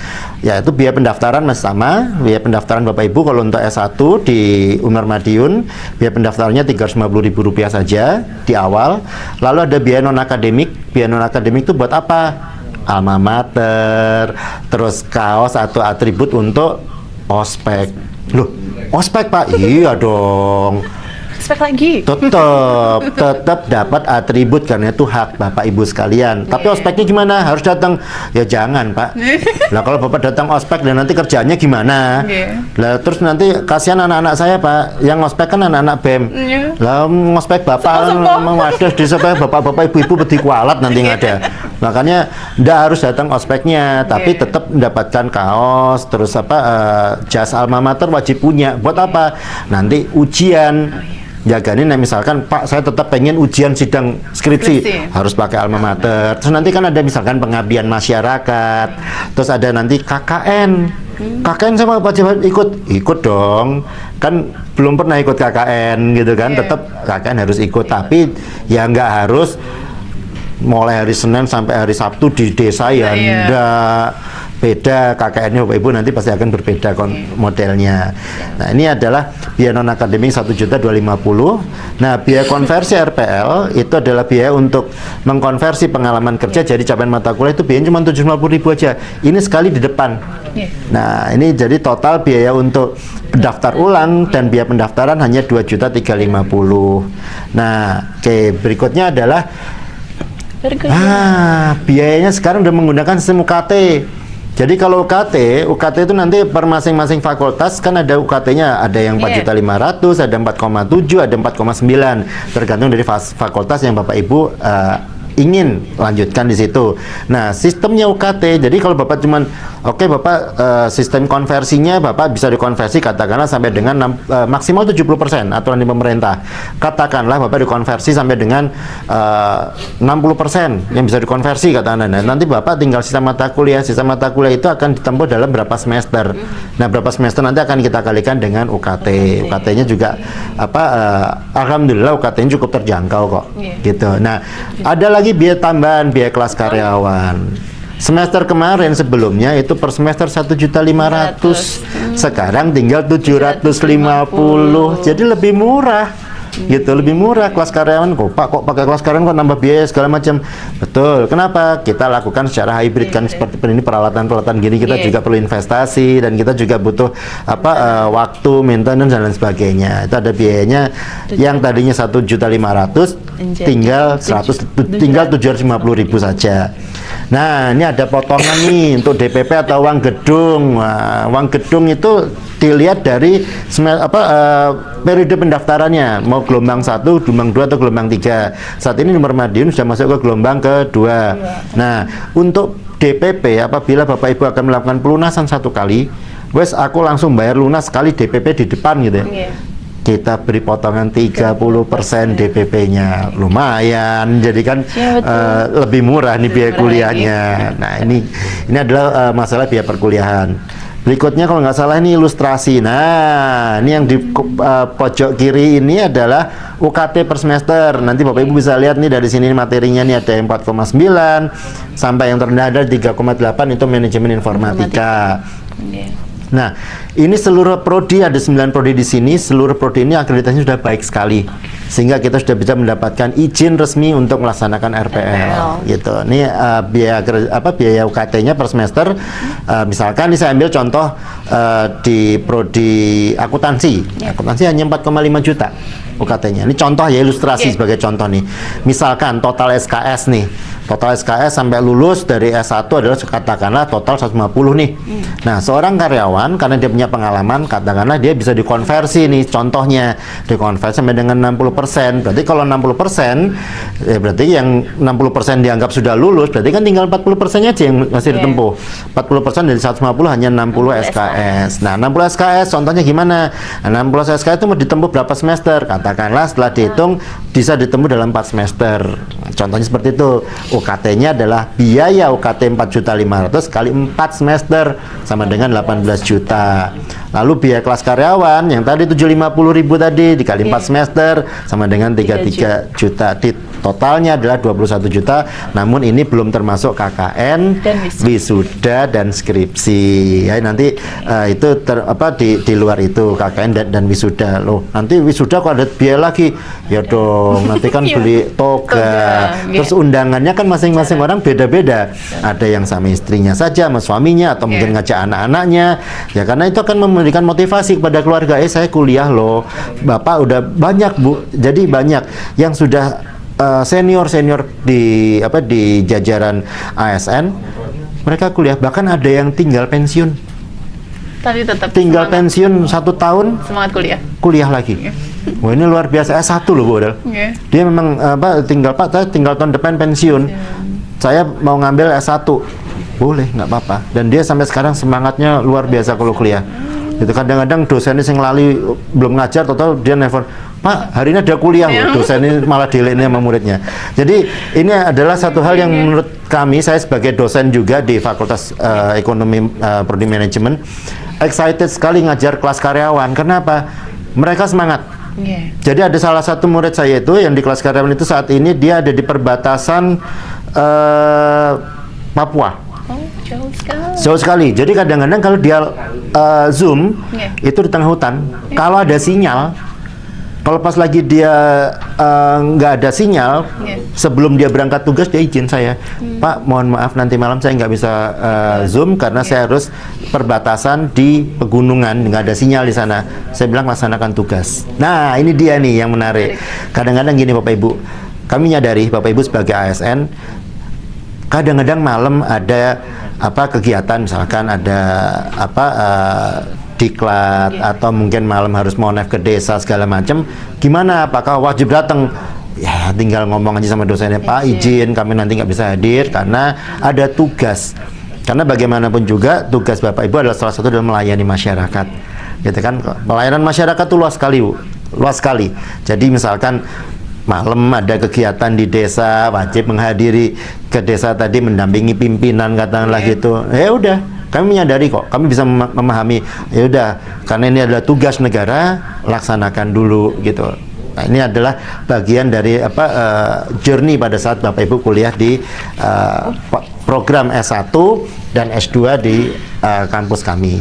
Yaitu biaya pendaftaran masih sama, biaya pendaftaran Bapak Ibu kalau untuk S1 di UNER Madiun, biaya pendaftarannya Rp350.000 saja di awal. Lalu ada biaya non akademik. Biaya non akademik itu buat apa? Alma mater, terus kaos atau atribut untuk ospek. Loh, ospek Pak? Iya dong. Ospek lagi? Tetap dapat atribut karena itu hak Bapak Ibu sekalian. Tapi ospeknya gimana? Harus datang? Ya jangan Pak. Lah kalau Bapak datang ospek dan nanti kerjaannya gimana? Lah terus nanti kasihan anak-anak saya Pak. Yang ospek kan anak-anak BEM. Lah ngospek Bapak waduh di supaya bapak-bapak ibu-ibu bedi kualat nanti nggak ada. Makanya nggak harus datang ospeknya, tapi tetap mendapatkan kaos, terus jas alma mater wajib punya. Buat apa? Nanti ujian. Jagain, nah misalkan Pak saya tetap pengen ujian sidang skripsi harus pakai alma mater. Terus nanti kan ada misalkan pengabdian masyarakat, terus ada nanti KKN. KKN sama wajib ikut dong, kan belum pernah ikut KKN gitu kan, tetap KKN harus ikut, tapi ya nggak harus mulai hari Senin sampai hari Sabtu di desa ya, enggak. Beda KKN-nya Bapak Ibu nanti pasti akan berbeda modelnya. Nah, ini adalah biaya non akademik 1.250.000. Nah, biaya konversi RPL itu adalah biaya untuk mengkonversi pengalaman kerja jadi capaian mata kuliah, itu biayanya cuma 750.000 aja. Ini sekali di depan. Nah, ini jadi total biaya untuk pendaftar ulang dan biaya pendaftaran hanya 2.350.000. Nah, oke, berikutnya adalah biayanya sekarang udah menggunakan sistem UKT. Jadi kalau UKT itu nanti per masing-masing fakultas kan ada UKT-nya, ada yang 4.500.000, ada 4,7, ada 4,9, tergantung dari fakultas yang Bapak Ibu ingin lanjutkan di situ. Nah, sistemnya UKT. Jadi kalau Bapak cuman Bapak sistem konversinya Bapak bisa dikonversi katakanlah sampai dengan maksimal 70% aturan di pemerintah. Katakanlah Bapak dikonversi sampai dengan 60% yang bisa dikonversi katakanlah. Nah, nanti Bapak tinggal sisa mata kuliah. Sisa mata kuliah itu akan ditempuh dalam berapa semester. Nah, berapa semester nanti akan kita kalikan dengan UKT. UKT-nya juga alhamdulillah UKT-nya cukup terjangkau kok. Gitu. Nah, ada lagi biaya tambahan, biaya kelas karyawan. Semester kemarin sebelumnya itu per semester 1.500.000, sekarang tinggal 750, jadi lebih murah. Gitu, lebih murah kelas karyawan. Kok pakai kelas karyawan kok nambah biaya segala macam. Betul. Kenapa? Kita lakukan secara hybrid kan, seperti ini peralatan gini kita juga perlu investasi dan kita juga butuh waktu, maintenance dan lain sebagainya. Itu ada biayanya yang tadinya 1.500.000 tinggal 750.000 saja. Nah, ini ada potongan nih untuk DPP atau uang gedung. Nah, uang gedung itu dilihat dari periode pendaftarannya, mau gelombang 1, gelombang 2 atau gelombang 3. Saat ini nomor Madiun sudah masuk ke gelombang kedua. Nah, untuk DPP apabila Bapak Ibu akan melakukan pelunasan 1 kali, aku langsung bayar lunas sekali DPP di depan gitu ya. Kita beri potongan 30% DPP-nya, lumayan, jadi kan lebih murah nih biaya kuliahnya. Nah, ini adalah masalah biaya perkuliahan. Berikutnya kalau nggak salah ini ilustrasi. Nah, ini yang di pojok kiri ini adalah UKT per semester. Nanti Bapak Ibu bisa lihat nih dari sini materinya nih ada yang 4,9 sampai yang terendah ada 3,8 itu manajemen informatika. Nah, ini seluruh prodi, ada 9 prodi di sini. Seluruh prodi ini akreditasinya sudah baik sekali, sehingga kita sudah bisa mendapatkan izin resmi untuk melaksanakan RPL. Gitu. Ini biaya UKT-nya per semester. Misalkan ini saya ambil contoh di prodi akuntansi. Akuntansi hanya 4,5 juta UKT-nya. Ini contoh ya, ilustrasi sebagai contoh nih. Misalkan total SKS nih. Total SKS sampai lulus dari S1 adalah katakanlah total 150 nih. Nah, seorang karyawan karena dia punya pengalaman, katakanlah dia bisa dikonversi nih, contohnya dikonversi sampai dengan 60%. Berarti kalau 60%, ya berarti yang 60% dianggap sudah lulus, berarti kan tinggal 40%-nya aja yang masih ditempuh. 40% dari 150 hanya 60 SKS. Nah, 60 SKS contohnya gimana? Nah, 60 SKS itu mau ditempuh berapa semester? Katakanlah setelah dihitung bisa ditempuh dalam 4 semester. Contohnya seperti itu. UKT-nya adalah biaya UKT 4.500.000 kali 4 semester sama dengan 18 juta. Lalu biaya kelas karyawan yang tadi 750.000 tadi dikali 4 semester sama dengan 33 juta. Totalnya adalah 21 juta, namun ini belum termasuk KKN, wisuda dan skripsi. Ya, nanti itu di luar itu KKN dan wisuda. Loh, nanti wisuda kok ada biaya lagi? Ya dong, nanti kan beli toga. Terus undangannya kan masing-masing orang beda-beda. Ada yang sama istrinya saja, sama suaminya, atau mungkin ngajak anak-anaknya. Ya, karena itu akan memberikan motivasi kepada keluarga. Saya kuliah loh, Bapak udah banyak Bu. Jadi banyak yang sudah senior di jajaran ASN, mereka kuliah, bahkan ada yang tinggal pensiun. Tapi tetap tinggal semangat. Pensiun 1 tahun, semangat kuliah lagi. Wah, ini luar biasa. S1 loh Bu. Dia memang tinggal tahun depan pensiun. saya mau ngambil S1, boleh, nggak apa-apa. Dan dia sampai sekarang semangatnya luar biasa kalau kuliah. Itu kadang-kadang dosennya yang lali belum ngajar, total dia nelfon, Pak, hari ini ada kuliah, dosen ini malah delay-nya sama muridnya. Jadi ini adalah satu hal yang menurut kami, saya sebagai dosen juga di Fakultas Ekonomi Prodi Manajemen, excited sekali ngajar kelas karyawan. Kenapa? Mereka semangat. Jadi ada salah satu murid saya itu yang di kelas karyawan itu saat ini dia ada di perbatasan Papua. Jauh sekali. Jadi kadang-kadang kalau dia Zoom itu di tengah hutan, kalau ada sinyal, kalau pas lagi dia nggak ada sinyal, sebelum dia berangkat tugas dia izin saya, Pak, mohon maaf nanti malam saya nggak bisa Zoom karena saya harus perbatasan di pegunungan, nggak ada sinyal di sana. Saya bilang laksanakan tugas. Nah ini dia nih yang menarik. Kadang-kadang gini Bapak Ibu, kami nyadari Bapak Ibu sebagai ASN, kadang-kadang malam ada kegiatan, misalkan ada diklat atau mungkin malam harus monef ke desa segala macam. Gimana? Apakah wajib datang? Ya tinggal ngomong aja sama dosennya, Pak izin kami nanti nggak bisa hadir karena ada tugas. Karena bagaimanapun juga tugas Bapak Ibu adalah salah satu dalam melayani masyarakat. Gitu kan? Pelayanan masyarakat itu luas sekali, Bu. Luas sekali. Jadi misalkan malam ada kegiatan di desa, wajib menghadiri ke desa tadi, mendampingi pimpinan katakanlah gitu. Ya udah, kami menyadari kok, kami bisa memahami. Ya udah, karena ini adalah tugas negara, laksanakan dulu gitu. Nah, ini adalah bagian dari journey pada saat Bapak Ibu kuliah di program S1 dan S2 di kampus kami.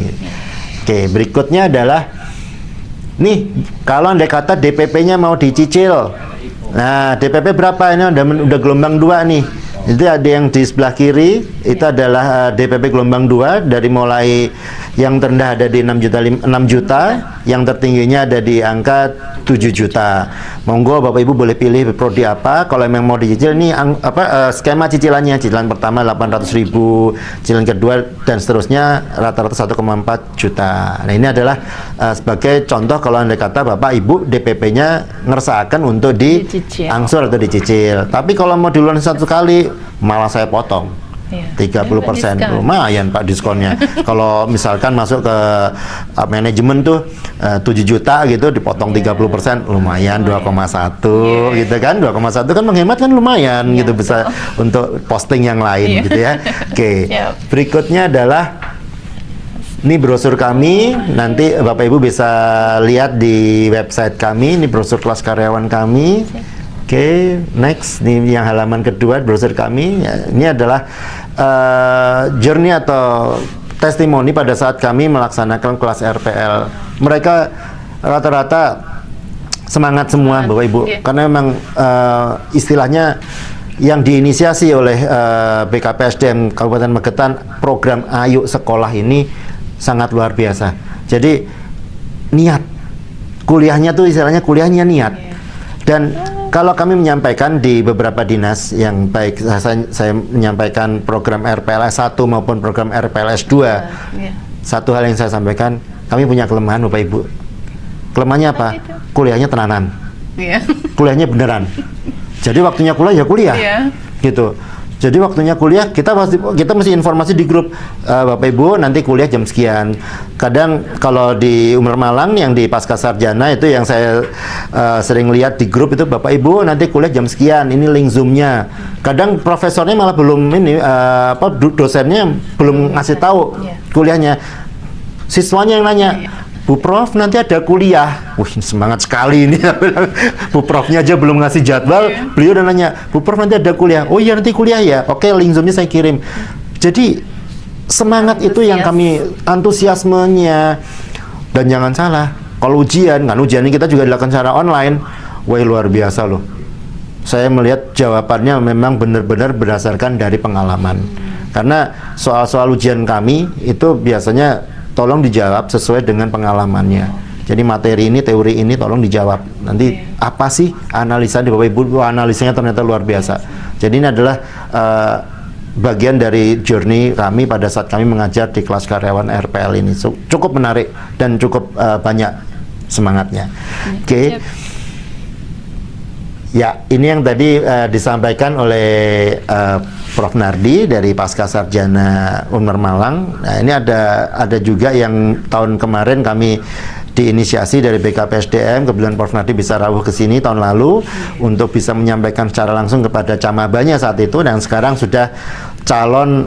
Oke, berikutnya adalah nih, kalau andai kata DPP-nya mau dicicil. Nah, DPP berapa? Ini udah gelombang 2 nih. Itu ada yang di sebelah kiri, itu adalah DPP gelombang 2, dari mulai yang terendah ada di 6 juta, yang tertingginya ada di angka 7 juta. Monggo Bapak Ibu boleh pilih prodi apa. Kalau memang mau dicicil nih skema cicilannya, cicilan pertama 800.000, cicilan kedua dan seterusnya rata-rata 1,4 juta. Nah, ini adalah sebagai contoh kalau Anda kata Bapak Ibu DPP-nya ngersaakan untuk diangsur atau dicicil. Tapi kalau mau duluan satu kali malah saya potong 30%, lumayan Pak diskonnya. Kalau misalkan masuk ke manajemen tuh 7 juta gitu, dipotong 30%, lumayan 2,1 gitu kan. 2,1 kan menghemat kan lumayan gitu, bisa untuk posting yang lain gitu ya. Oke. Berikutnya adalah ini brosur kami, nanti Bapak Ibu bisa lihat di website kami, ini brosur kelas karyawan kami. Oke, next, ini yang halaman kedua brosur kami. Ya, ini adalah journey atau testimoni pada saat kami melaksanakan kelas RPL. Mereka rata-rata semangat semua Bapak Ibu, karena memang istilahnya yang diinisiasi oleh BKPSDM Kabupaten Magetan, program Ayo Sekolah ini sangat luar biasa. Jadi niat kuliahnya tuh istilahnya kuliahnya niat. Dan kalau kami menyampaikan di beberapa dinas yang baik, saya menyampaikan program RPLS 1 maupun program RPLS 2. Satu hal yang saya sampaikan, kami punya kelemahan Bapak Ibu. Kelemahannya apa? Kuliahnya tenanan. Kuliahnya beneran. Jadi waktunya kuliah ya kuliah. Gitu. Jadi waktunya kuliah kita mesti informasi di grup, Bapak Ibu nanti kuliah jam sekian. Kadang kalau di Umar Malang yang di Pasca Sarjana itu yang saya sering lihat di grup itu, Bapak Ibu nanti kuliah jam sekian, ini link Zoom-nya. Kadang profesornya malah belum dosennya belum ngasih tahu kuliahnya. Siswanya yang nanya, Bu Prof nanti ada kuliah. Wih, semangat sekali ini. Bu Profnya aja belum ngasih jadwal, beliau udah nanya, Bu Prof nanti ada kuliah. Oh iya nanti kuliah ya. Oke, link Zoom-nya saya kirim. Jadi semangat itu yang kami, antusiasmenya. Dan jangan salah, kalau ujian ini kita juga dilakukan secara online. Wah, luar biasa loh. Saya melihat jawabannya memang benar-benar berdasarkan dari pengalaman. Karena soal-soal ujian kami itu biasanya tolong dijawab sesuai dengan pengalamannya. Jadi materi ini, teori ini tolong dijawab. Nanti apa sih analisa di Bapak Ibu? Analisanya ternyata luar biasa. Jadi ini adalah bagian dari journey kami pada saat kami mengajar di kelas karyawan RPL ini. Cukup menarik dan cukup banyak semangatnya. Oke. Ya, ini yang tadi disampaikan oleh Prof. Nardi dari Pasca Sarjana Unmar Malang. Nah, ini ada juga yang tahun kemarin kami diinisiasi dari BKPSDM, kebetulan Prof. Nardi bisa rawuh ke sini tahun lalu untuk bisa menyampaikan secara langsung kepada camabanya saat itu, dan sekarang sudah calon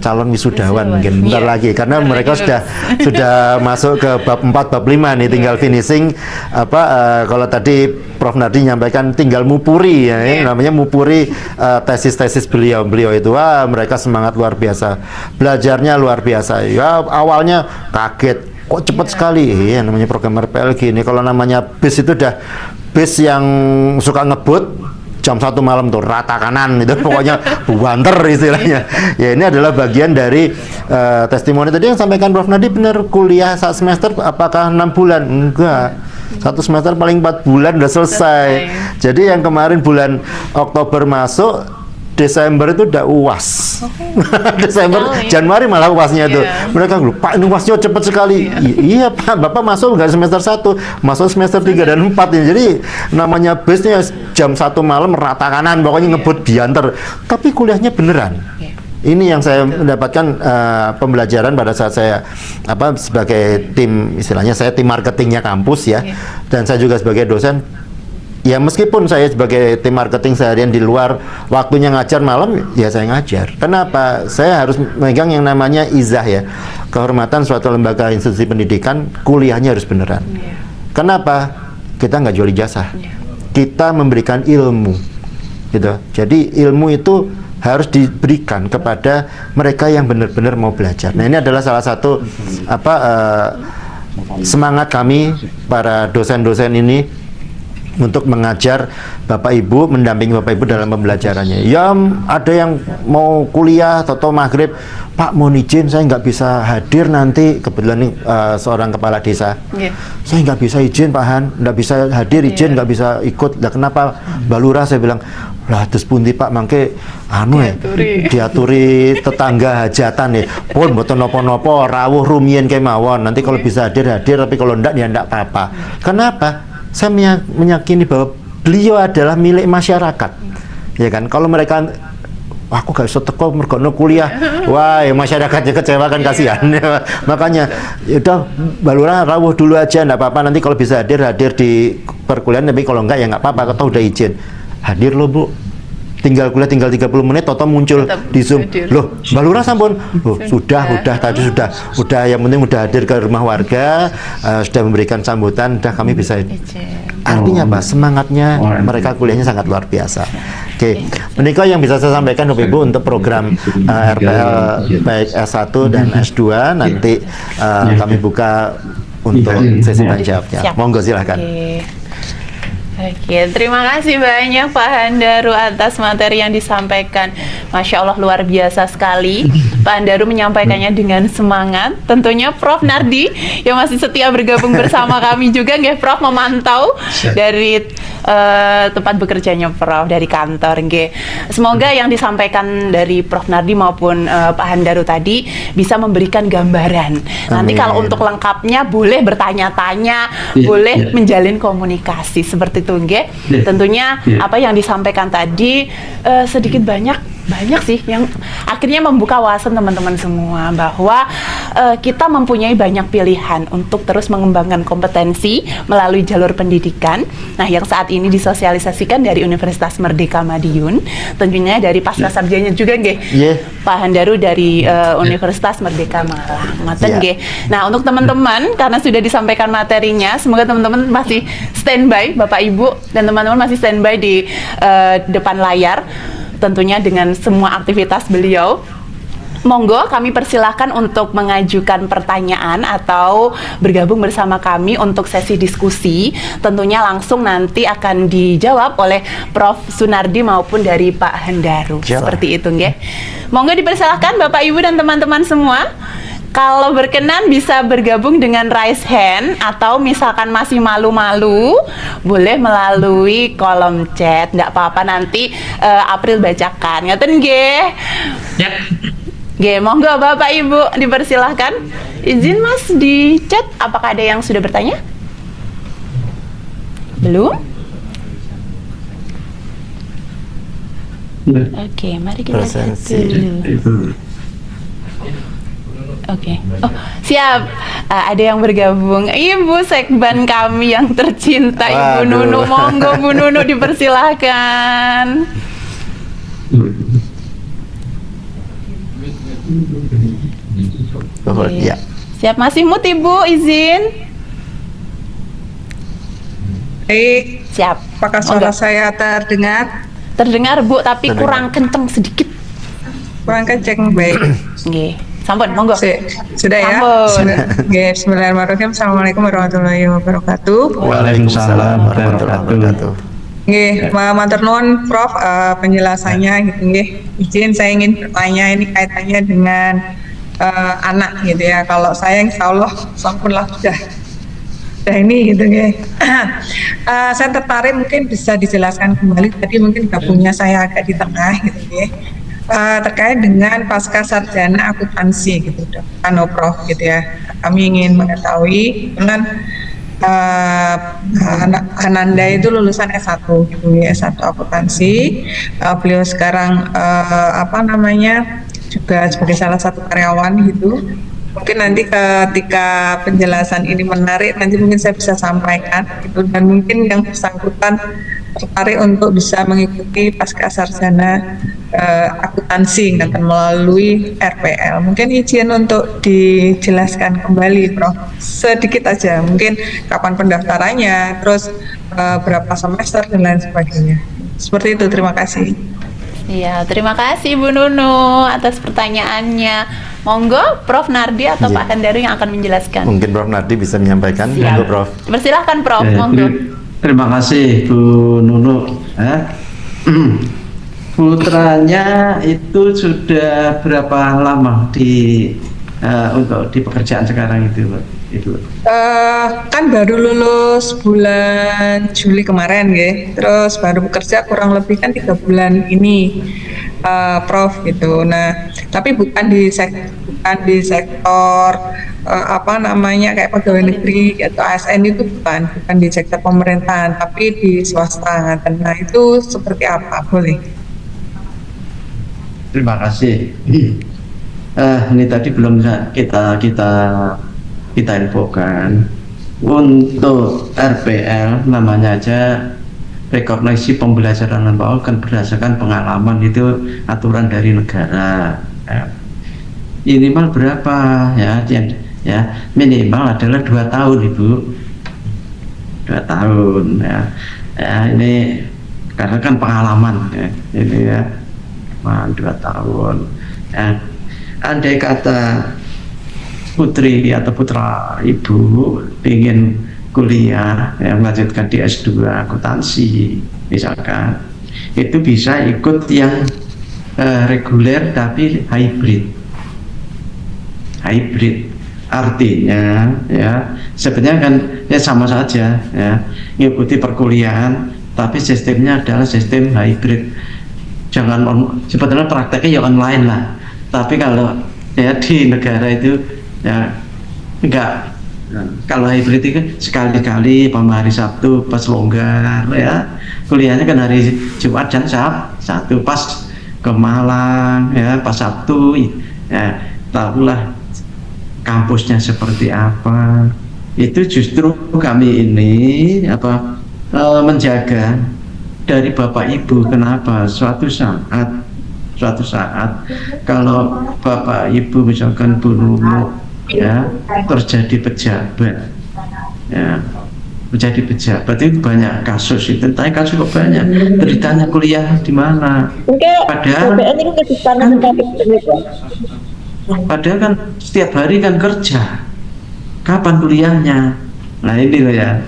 calon wisudawan mungkin bentar lagi, karena mereka sudah masuk ke bab 4 bab 5 nih, tinggal finishing kalau tadi Prof. Nardi nyampaikan tinggal mupuri namanya mupuri tesis-tesis beliau itu. Wah, mereka semangat luar biasa, belajarnya luar biasa ya. Awalnya kaget, kok cepat sekali ya, namanya program RPLG ini. Kalau namanya bis itu udah bis yang suka ngebut jam 1 malam tuh rata kanan itu pokoknya buanter istilahnya. Ya, ini adalah bagian dari testimoni tadi yang sampaikan Prof. Nadi. Benar, kuliah saat semester apakah 6 bulan? Enggak, satu semester paling 4 bulan udah selesai. Jadi yang kemarin bulan Oktober masuk, Desember itu udah UAS. Januari malah UASnya itu. Mereka bilang, Pak, ini UASnya cepat sekali. Iya Pak, Bapak masuk nggak semester 1, masuk semester 3 dan 4 ini. Jadi namanya busnya jam 1 malam rata kanan, pokoknya ngebut diantar. Tapi kuliahnya beneran. Ini yang saya mendapatkan pembelajaran pada saat saya sebagai tim, istilahnya saya tim marketingnya kampus ya, dan saya juga sebagai dosen. Ya, meskipun saya sebagai tim marketing seharian di luar waktunya ngajar malam, ya saya ngajar. Kenapa? Saya harus megang yang namanya izah ya, kehormatan suatu lembaga institusi pendidikan, kuliahnya harus beneran. Kenapa? Kita nggak jual ijazah, kita memberikan ilmu, gitu. Jadi ilmu itu harus diberikan kepada mereka yang benar-benar mau belajar. Nah, ini adalah salah satu semangat kami para dosen-dosen ini untuk mengajar Bapak Ibu, mendampingi Bapak Ibu dalam pembelajarannya. Ya, ada yang mau kuliah atau maghrib, Pak mohon izin saya nggak bisa hadir nanti, kebetulan ini seorang kepala desa. Saya nggak bisa izin Pak Han, nggak bisa hadir izin, nggak bisa ikut. Lah kenapa Mbak Lurah? Saya bilang, lah terus pundi Pak mangke diaturi tetangga hajatan pun mboten napa-napa rawuh rumiyin kemawon, nanti kalau bisa hadir, tapi kalau ndak ya ndak apa-apa. Kenapa? Saya meyakini bahwa beliau adalah milik masyarakat, ya kan? Kalau mereka, aku gak bisa teko mergono kuliah, wah ya masyarakatnya kecewa kan, kasihan. Makanya, yaudah Mbak Lurah rawuh dulu aja, nggak apa-apa. Nanti kalau bisa hadir di perkuliahan, tapi kalau enggak ya nggak apa-apa. Atau udah izin hadir loh Bu, tinggal kuliah tinggal 30 menit, toto muncul di Zoom. Loh, Mbak Lurah sampun. Sudah tadi sudah yang penting udah hadir ke rumah warga, sudah memberikan sambutan, udah kami bisa. Artinya apa? Semangatnya mereka kuliahnya sangat luar biasa. Oke, menikah yang bisa saya sampaikan Bapak Ibu untuk program RPL baik S1 dan S2 nanti kami buka untuk sesi tanya jawabnya. Monggo silahkan. Oke, terima kasih banyak Pak Handaru atas materi yang disampaikan. Masya Allah, luar biasa sekali. Pak Handaru menyampaikannya dengan semangat. Tentunya Prof. Nardi yang masih setia bergabung bersama kami juga, nggih Prof, memantau dari tempat bekerjanya Prof, dari kantor, nggih. Semoga yang disampaikan dari Prof. Nardi maupun Pak Handaru tadi bisa memberikan gambaran. Nanti kalau untuk lengkapnya boleh bertanya-tanya, boleh menjalin komunikasi seperti itu, nggih. Tentunya apa yang disampaikan tadi sedikit banyak sih yang akhirnya membuka wawasan teman-teman semua bahwa kita mempunyai banyak pilihan untuk terus mengembangkan kompetensi melalui jalur pendidikan. Nah, yang saat ini disosialisasikan dari Universitas Merdeka Madiun, tentunya dari Pasca Sarjana juga nggih. Pak Handaru dari Universitas Merdeka Malang. Ngoten nggih. Nah, untuk teman-teman karena sudah disampaikan materinya, semoga teman-teman masih standby, Bapak Ibu dan teman-teman masih standby di depan layar. Tentunya dengan semua aktivitas beliau. Monggo kami persilahkan untuk mengajukan pertanyaan atau bergabung bersama kami untuk sesi diskusi. Tentunya langsung nanti akan dijawab oleh Prof. Sunardi maupun dari Pak Handaru. Seperti itu, nggih. Monggo dipersilahkan Bapak Ibu dan teman-teman semua. Kalau berkenan bisa bergabung dengan raise hand, atau misalkan masih malu-malu boleh melalui kolom chat. Nggak apa-apa, nanti April bacakan. Ngoten nggih? Ya. Nggih, monggo Bapak Ibu dipersilahkan. Izin Mas di chat, apakah ada yang sudah bertanya? Belum? Oke, mari kita cek Presensi. dulu. Itu. Oke. Oh, siap. Ada yang bergabung. Ibu Sekban kami yang tercinta, Ibu Waduh. Nunu. Monggo Bu Nunu dipersilahkan. Luhur, Oke. ya. Siap, masih mut Ibu, izin. Baik, Siap. apakah suara saya terdengar? Terdengar Bu, tapi Terdengar. kurang kenceng sedikit. Kurang kenceng, baik. Nggih. Sampun, monggo. Sudah ya? Ampun. Oke, bismillahirrahmanirrahim. Assalamualaikum warahmatullahi wabarakatuh. Waalaikumsalam warahmatullahi wabarakatuh. Nggih, matur nuwun Prof penjelasannya gitu nggih. Izin saya ingin bertanya ini kaitannya dengan anak gitu ya. Kalau saya insya Allah sampun lah sudah ini gitu ya. Saya tertarik mungkin bisa dijelaskan kembali. Tadi mungkin gabungnya saya agak di tengah gitu ya. Terkait dengan pasca sarjana akuntansi gitu, Prof gitu ya. Kami ingin mengetahui, kebetulan anak Ananda itu lulusan S1 gitu ya, S1 akuntansi. Beliau sekarang juga sebagai salah satu karyawan gitu. Mungkin nanti ketika penjelasan ini menarik, nanti mungkin saya bisa sampaikan gitu, dan mungkin yang bersangkutan tertarik untuk bisa mengikuti pasca sarjana akuntansi dan melalui RPL. Mungkin izin untuk dijelaskan kembali, Prof. Sedikit aja, mungkin kapan pendaftarannya, terus berapa semester dan lain sebagainya. Seperti itu, terima kasih. Iya, terima kasih Bu Nunu atas pertanyaannya. Monggo Prof Nardi atau Iya. Pak Hendaru yang akan menjelaskan. Mungkin Prof Nardi bisa menyampaikan. Siap. Monggo Prof. Persilahkan Prof, Ya, monggo. terima kasih Bu Nunu. Putranya itu sudah berapa lama untuk di pekerjaan sekarang itu, Pak? Itu. Kan baru lulus bulan Juli kemarin ya, terus baru bekerja kurang lebih kan 3 bulan ini, Prof gitu. Nah, tapi bukan di sektor kayak pegawai negeri atau ASN, itu bukan di sektor pemerintahan, tapi di swasta. Nah, itu seperti apa, boleh? Terima kasih. Ini tadi belum kita infokan untuk RPL, namanya aja rekognisi pembelajaran non PAUD, kan berdasarkan pengalaman, itu aturan dari negara. Minimal berapa ya? Minimal adalah 2 tahun Ibu, 2 tahun ya. Ini karena kan pengalaman ya, ini ya. 2 tahun ya. Andai kata putri atau putra Ibu ingin kuliah melanjutkan di S2 akuntansi misalkan, itu bisa ikut yang reguler tapi hybrid artinya ya sebenarnya kan ya sama saja ya, mengikuti perkuliahan tapi sistemnya adalah sistem hybrid. Sebetulnya prakteknya ya online lah, tapi kalau ya di negara itu ya enggak. Kalau hybrid itu sekali-kali hari Sabtu pas longgar ya, kuliahnya kan hari Jumat dan Sabtu pas ke Malang ya, pas Sabtu ya, tahulah kampusnya seperti apa. Itu justru kami ini menjaga dari Bapak Ibu. Kenapa? Suatu saat kalau Bapak Ibu misalkan Bu Nunu ya terjadi pejabat ya, menjadi pejabat itu banyak kasus itu. Tapi kasus kok banyak, ceritanya kuliah di mana, padahal kan setiap hari kan kerja, kapan kuliahnya? Nah ini loh ya,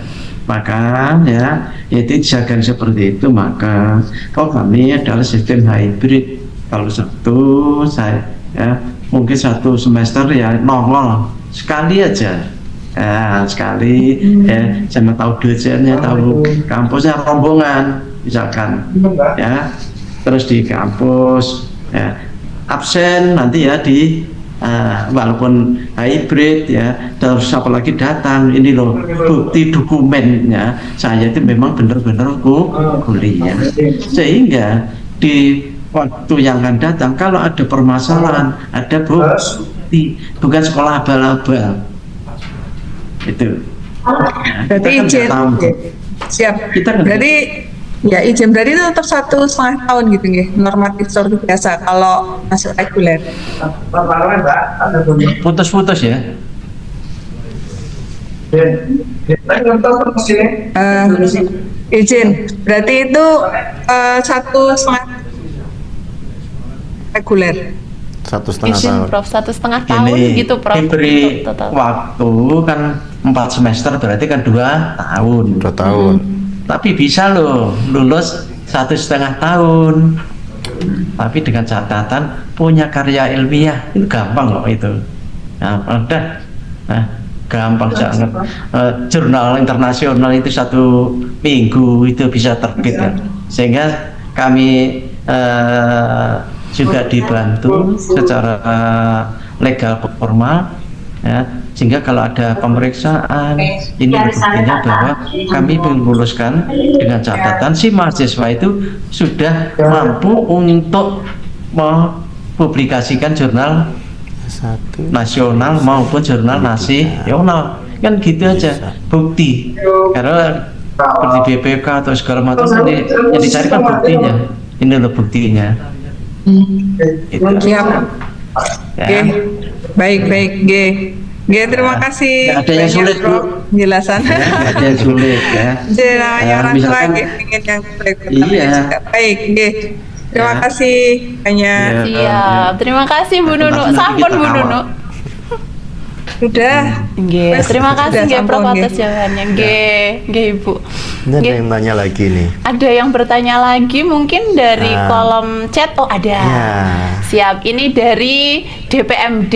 maka ya itu jagaan seperti itu. Maka kami adalah sistem hybrid. Kalau saya ya mungkin 1 semester ya nongol sekali aja sekali ya, sama tahu dosennya, tahu kampusnya, rombongan misalkan ya, terus di kampus ya absen nanti ya di walaupun hybrid ya, terus apalagi datang, ini loh bukti dokumennya saya itu memang benar-benar kuliah, sehingga di waktu yang akan datang kalau ada permasalahan, ada bukti, bukan sekolah abal-abal. Itu. Berarti Kita kan izin. nggak tahu. Oke. Siap. Kita kan- Berarti ya izin berarti itu tetap 1,5 tahun gitu nggih, normatif seperti biasa kalau masuk reguler. Putus-putus ya. Izin berarti itu 1,5 reguler. 1,5 Izin tahun. Prof 1,5 tahun Ini gitu Prof. diberi Untuk total. waktu kan 4 semester berarti kan 2 tahun. 2 tahun. Tapi bisa loh lulus 1,5 tahun. Tapi dengan catatan punya karya ilmiah itu gampang loh itu. Nah, udah, nah, gampang banget. Jurnal internasional itu 1 minggu itu bisa terbit kan. Sehingga kami juga dibantu secara legal formal ya, sehingga kalau ada pemeriksaan ini buktinya bahwa kami meluluskan dengan catatan si mahasiswa itu sudah mampu untuk mempublikasikan jurnal Satu. nasional maupun jurnal nasional, kan gitu aja bukti. Karena seperti BPK atau segala macam ini yang dicari kan buktinya, ini loh buktinya. Gitu. Siap. Ya. Oke. Baik. G. Terima kasih. Nggak ada yang banyak, sulit, Bro, Bu. penjelasan. Ya, nggak ada yang sulit ya. Jadi namanya orang tua misalkan- ingin yang baik. Iya. Baik, G. Terima Ya. kasih banyak. Ya. Siap. Terima kasih Bu Terima Nunu. kasih, nanti Sampun kita Bu kawal. Nunu. Sudah. Nggih, Wes, terima kasih sudah nggih Prof sampun, atas nggih. jawabannya. Nggih, Ibu. Ini ada Nggih. yang nanya lagi nih. Ada yang bertanya lagi mungkin dari Ah. kolom chat. Oh, ada. Ya. Siap. Ini dari DPMD.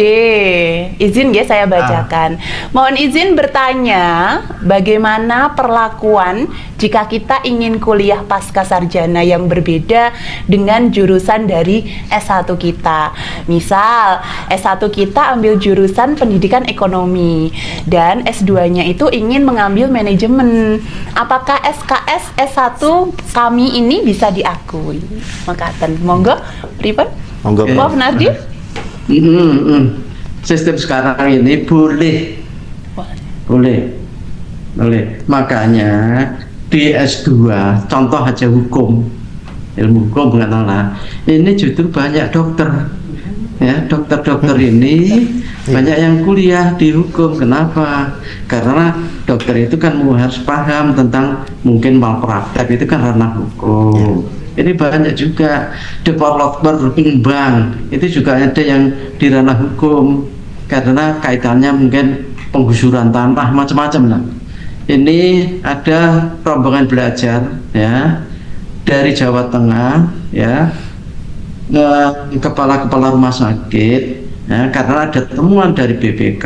Izin ya saya bacakan. Mohon izin bertanya, bagaimana perlakuan jika kita ingin kuliah pasca sarjana yang berbeda dengan jurusan dari S1 kita. Misal, S1 kita ambil jurusan pendidikan ekonomi dan S2-nya itu ingin mengambil manajemen. Apakah SKS S1 kami ini bisa diakui? Makaten. Monggo, pripun? Monggo, Oke. Prof Nardi? Sistem sekarang ini boleh. Makanya di S2 contoh aja hukum, ilmu hukum katakanlah, ini justru banyak dokter ya, dokter ini banyak yang kuliah di hukum. Kenapa? Karena dokter itu kan harus paham tentang mungkin malpraktek, itu kan ranah hukum. Ini banyak juga developer pengembang, itu juga ada yang di ranah hukum karena kaitannya mungkin penggusuran tanah macam-macam lah. Ini ada rombongan belajar ya dari Jawa Tengah ya, kepala-kepala rumah sakit ya, karena ada temuan dari BPK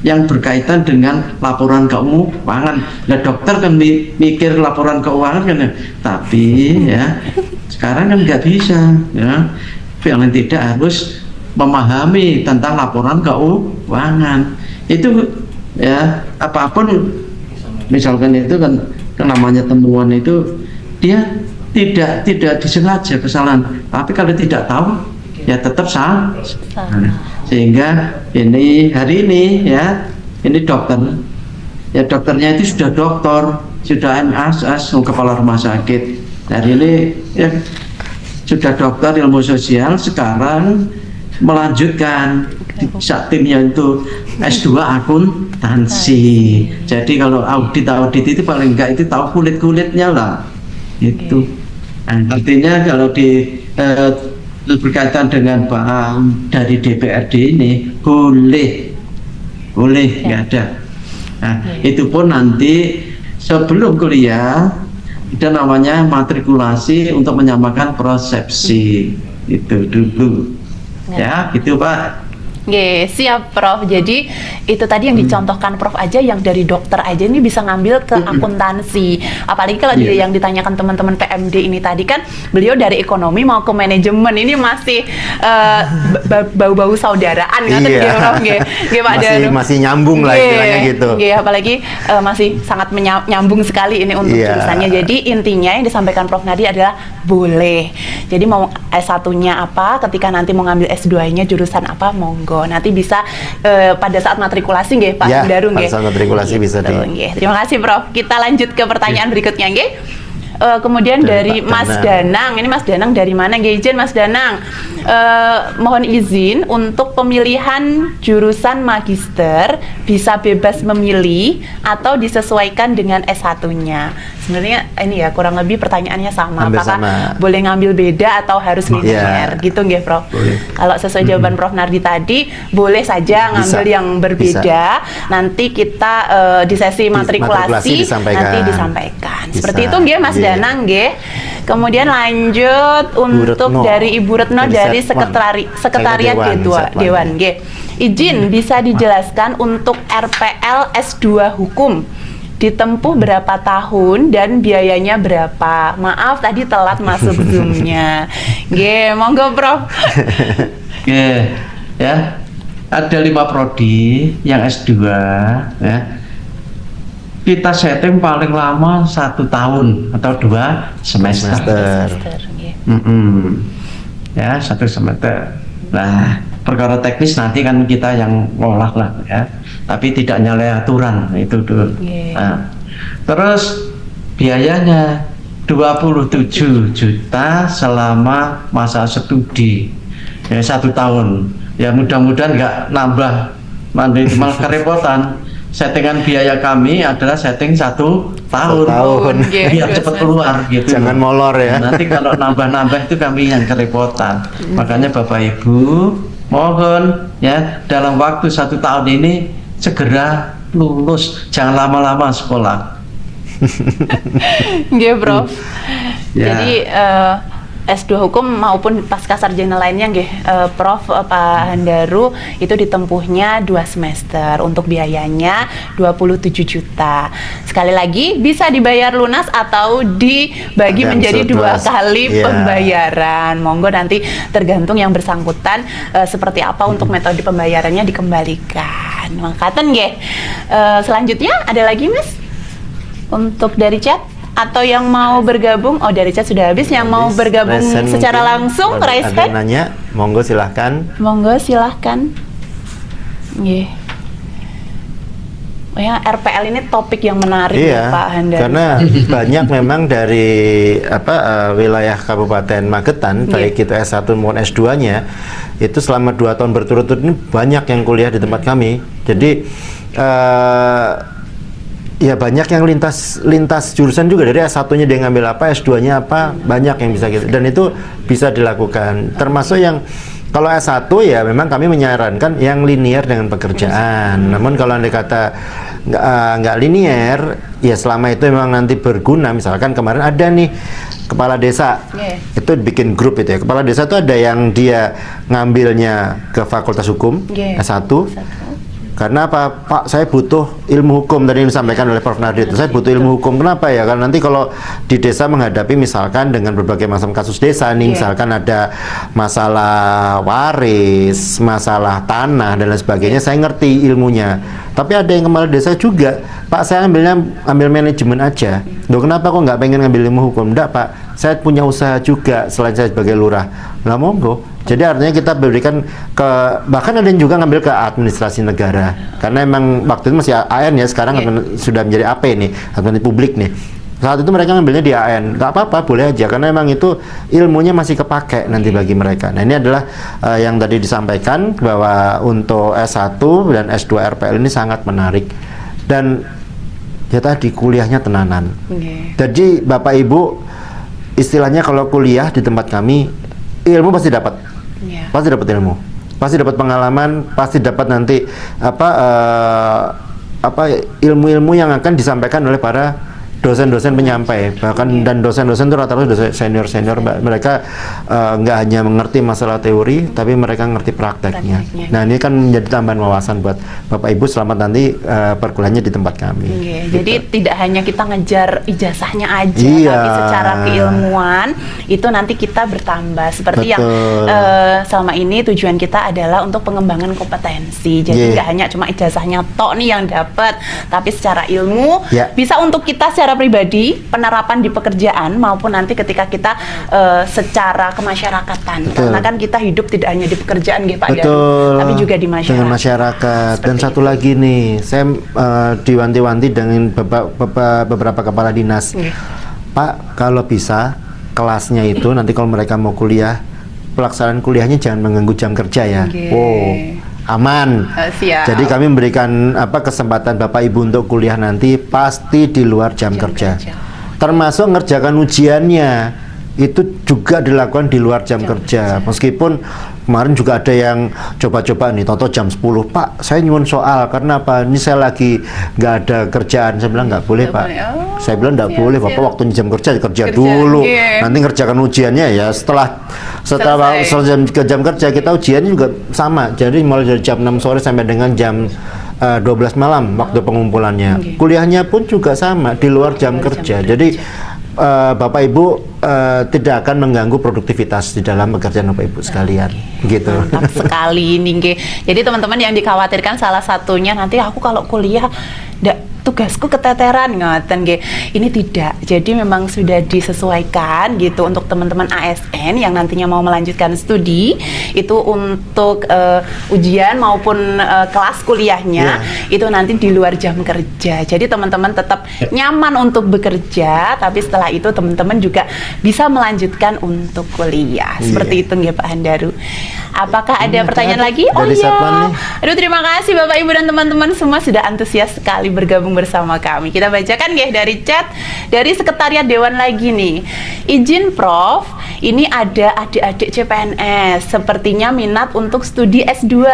yang berkaitan dengan laporan keuangan. Nah, dokter kan mikir laporan keuangan kan ya, tapi ya sekarang kan nggak bisa ya, paling tidak harus memahami tentang laporan keuangan itu ya. Apapun misalkan itu kan namanya temuan itu dia tidak disengaja kesalahan, tapi kalau tidak tahu ya tetap salah. Sehingga ini hari ini ya, ini dokter ya, dokternya itu sudah doktor, sudah MAS, kepala rumah sakit. Hari ini ya sudah dokter ilmu sosial, sekarang melanjutkan timnya itu S2 akuntansi. Jadi kalau audit itu paling enggak itu tahu kulit-kulitnya lah itu. Nah, artinya kalau di berkaitan dengan Pak dari DPRD ini boleh nggak ada. Nah, itu pun nanti sebelum kuliah ada namanya matrikulasi untuk menyamakan persepsi itu dulu. Ya, gitu Pak. Oke, siap Prof. Jadi itu tadi yang dicontohkan Prof aja, yang dari dokter aja ini bisa ngambil ke akuntansi. Apalagi kalau Iya. yang ditanyakan teman-teman PMD ini tadi kan beliau dari ekonomi mau ke manajemen, ini masih bau-bau saudaraan kan Iya. Prof. Nggih, Pak Danu. Masih nyambung lah istilahnya gitu. Nggih, apalagi masih sangat nyambung sekali ini untuk Iya. jurusannya. Jadi intinya yang disampaikan Prof Nadi adalah boleh. Jadi mau S1-nya apa, ketika nanti mau ngambil S2-nya jurusan apa, monggo. Nanti bisa pada saat matrikulasi nggih Pak Ya, Daru pada nggih. saat matrikulasi bisa di- nggih. Terima kasih Prof. Kita lanjut ke pertanyaan berikutnya nggih. Kemudian Dari dari Pak Mas Danang. Danang, ini Mas Danang dari mana nggih? Izin Mas Danang, mohon izin untuk pemilihan jurusan magister bisa bebas memilih atau disesuaikan dengan S1-nya. Sebenarnya ini ya kurang lebih pertanyaannya sama. Hampir Apakah sama. boleh ngambil beda atau harus linear? Iya. Gitu nggih Prof. Boleh. Kalau sesuai jawaban Prof Nardi tadi, boleh saja ngambil Bisa. yang berbeda. Nanti kita di sesi matrikulasi matrikulasi disampaikan. nanti disampaikan. Bisa. Seperti itu nggih Mas Iya. Danang nggih. Kemudian lanjut untuk Retno. dari Ibu Retno dari Sekretariat Sekretariat Dewan Dewan. nggih. Izin bisa dijelaskan untuk RPL S2 Hukum ditempuh berapa tahun dan biayanya berapa? Maaf tadi telat masuk Zoom-nya. Nggih, monggo Prof. Oke, ya. Ada 5 prodi yang S2, ya. Kita setting paling lama 1 tahun atau 2 semester. Semester. Nggih. Ya, 1 semester. Nah, perkara teknis nanti kan kita yang ngolah lah, ya. Tapi tidak nyalahi aturan itu dulu. Iya. Nah, terus biayanya 27 juta selama masa studi, ya 1 tahun. Ya mudah-mudahan nggak nambah, nanti malah kerepotan. Settingan biaya kami adalah setting 1 tahun, tahun. biar cepat keluar gitu. Jangan molor ya. Nanti kalau nambah-nambah itu kami yang kerepotan. Makanya Bapak Ibu mohon ya dalam waktu 1 tahun ini segera lulus, jangan lama-lama sekolah. Nggih, Prof. Ya. Jadi S2 Hukum maupun pasca sarjana lainnya nggih, Prof Pak Handaru itu ditempuhnya 2 semester. Untuk biayanya 27 juta. Sekali lagi bisa dibayar lunas atau dibagi Ada menjadi 2 surplus. kali Iya. pembayaran. Monggo nanti tergantung yang bersangkutan seperti apa untuk metode pembayarannya dikembalikan. Makaten nggih. Selanjutnya ada lagi Mas? Untuk dari chat atau yang mau bergabung? Oh, dari chat sudah habis. Yang mau bergabung Resen secara mungkin. langsung Ada raise yang hand. nanya, monggo silahkan. Monggo silahkan. Nggih. Oh ya, RPL ini topik yang menarik ya, Pak Handar. Karena banyak memang dari wilayah Kabupaten Magetan, baik itu S1 maupun S2-nya, itu selama 2 tahun berturut-turut ini banyak yang kuliah di tempat kami. Jadi ya banyak yang lintas jurusan juga, dari S1-nya dia ngambil apa, S2-nya apa, banyak yang bisa gitu. Dan itu bisa dilakukan. Termasuk yang kalau S1 ya memang kami menyarankan yang linear dengan pekerjaan. Namun kalau Anda kata nggak linear, ya selama itu memang nanti berguna. Misalkan kemarin ada nih kepala desa, itu bikin grup itu ya. Kepala desa itu ada yang dia ngambilnya ke Fakultas Hukum, S1. Karena apa, Pak? Saya butuh ilmu hukum, tadi yang disampaikan oleh Prof. Nardi itu. Saya butuh ilmu hukum. Kenapa ya? Karena nanti kalau di desa menghadapi misalkan dengan berbagai macam kasus desa nih, misalkan ada masalah waris, masalah tanah dan lain sebagainya, saya ngerti ilmunya. Tapi ada yang kepala desa juga, Pak, saya ambil manajemen aja. Loh, kenapa kok nggak pengen ngambil ilmu hukum? Enggak, Pak, saya punya usaha juga selain saya sebagai lurah. Lah monggo. Jadi artinya kita berikan ke, bahkan ada yang juga ngambil ke administrasi negara. Karena emang waktu itu masih AN ya, sekarang sudah menjadi AP nih, administrasi publik nih. Saat itu mereka ngambilnya di AN, nggak apa-apa, boleh aja, karena emang itu ilmunya masih kepake nanti bagi mereka. Nah ini adalah yang tadi disampaikan bahwa untuk S1 dan S2 RPL ini sangat menarik. Dan ya tadi kuliahnya tenanan. Jadi Bapak Ibu, istilahnya kalau kuliah di tempat kami, ilmu pasti dapat. Pasti dapat ilmu. Pasti dapat pengalaman, pasti dapat nanti ilmu-ilmu yang akan disampaikan oleh para dosen-dosen penyampai, bahkan dan dosen-dosen itu rata-rata dosen senior-senior, Mbak. Mereka nggak hanya mengerti masalah teori, tapi mereka ngerti prakteknya. Nah, ini kan menjadi tambahan wawasan buat Bapak Ibu selamat nanti perkuliahannya di tempat kami. Gitu. Jadi tidak hanya kita ngejar ijazahnya aja, Iya. tapi secara keilmuan itu nanti kita bertambah. Seperti yang selama ini tujuan kita adalah untuk pengembangan kompetensi. Jadi nggak hanya cuma ijazahnya tok nih yang dapat, tapi secara ilmu bisa untuk kita secara pribadi, penerapan di pekerjaan maupun nanti ketika kita secara kemasyarakatan. Karena kan kita hidup tidak hanya di pekerjaan gitu Pak Daru, tapi juga di masyarakat. Dengan masyarakat. Dan satu lagi nih, saya diwanti-wanti dengan beberapa kepala dinas. Pak, kalau bisa kelasnya itu nanti kalau mereka mau kuliah, pelaksanaan kuliahnya jangan mengganggu jam kerja ya. Aman. Siap. Jadi kami memberikan kesempatan Bapak Ibu untuk kuliah nanti pasti di luar jam kerja. Termasuk ngerjakan ujiannya itu juga dilakukan di luar jam kerja. Meskipun kemarin juga ada yang coba-coba nih, toto jam 10, Pak, saya nyuwun soal karena apa? Ini saya lagi nggak ada kerjaan. Saya bilang nggak boleh, Pak. Saya bilang nggak boleh, Bapak waktunya jam kerja dulu. Nanti ngerjakan ujiannya ya setelah ke jam kerja kita ujiannya juga sama. Jadi mulai dari jam 6 sore sampai dengan jam 12 malam waktu pengumpulannya. Kuliahnya pun juga sama di luar jam kerja. Jadi Bapak Ibu tidak akan mengganggu produktivitas di dalam pekerjaan Bapak Ibu sekalian, gitu. Mantap sekali nih. Jadi teman-teman yang dikhawatirkan salah satunya nanti aku kalau kuliah tugasku keteteran ngoten nggih. Ini tidak. Jadi memang sudah disesuaikan gitu untuk teman-teman ASN yang nantinya mau melanjutkan studi itu untuk ujian maupun kelas kuliahnya itu nanti di luar jam kerja. Jadi teman-teman tetap nyaman untuk bekerja, tapi setelah itu teman-teman juga bisa melanjutkan untuk kuliah. Seperti itu nggih Pak Handaru. Apakah ada pertanyaan lagi? Oh iya. Aduh, terima kasih Bapak Ibu dan teman-teman semua sudah antusias sekali bergabung bersama kami. Kita bacakan ya dari chat dari Sekretariat Dewan lagi nih. Izin Prof, ini ada adik-adik CPNS sepertinya minat untuk studi S2.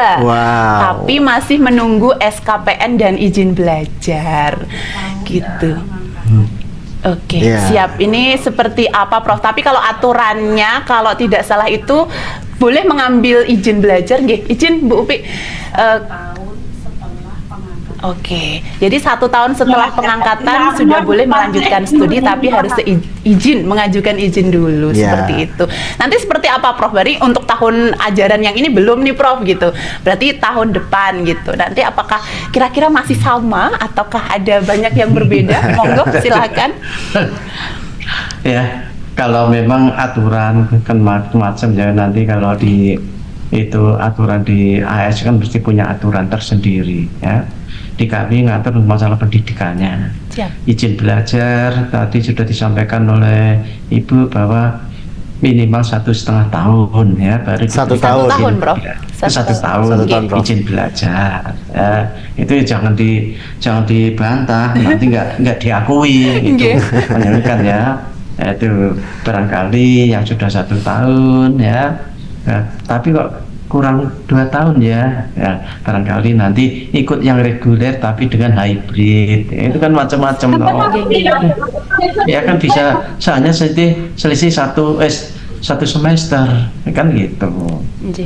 Tapi masih menunggu SKPN dan izin belajar. Gitu. Oke, siap. Ini seperti apa Prof? Tapi kalau aturannya kalau tidak salah itu boleh mengambil izin belajar nggih? Izin Bu Upi. Oke, jadi 1 tahun setelah pengangkatan sudah boleh melanjutkan studi, tapi harus mengajukan izin dulu seperti itu. Nanti seperti apa Prof? Berarti untuk tahun ajaran yang ini belum nih Prof gitu. Berarti tahun depan gitu. Nanti apakah kira-kira masih sama ataukah ada banyak yang berbeda? Monggo silakan. Ya, kalau memang aturan kan macam-macam ya, nanti kalau itu aturan di AS kan mesti punya aturan tersendiri ya. Di kami ngatur masalah pendidikannya. Izin belajar tadi sudah disampaikan oleh Ibu bahwa minimal 1,5 tahun ya, baru 1 tahun Prof. 1 tahun izin belajar ya. Itu jangan dibantah, nanti nggak diakui gitu. Kan ya, itu barangkali yang sudah 1 tahun ya, tapi kok kurang 2 tahun ya, barangkali nanti ikut yang reguler tapi dengan hybrid, itu kan macam-macam loh. Ya kan bisa hanya selisih satu semester kan gitu.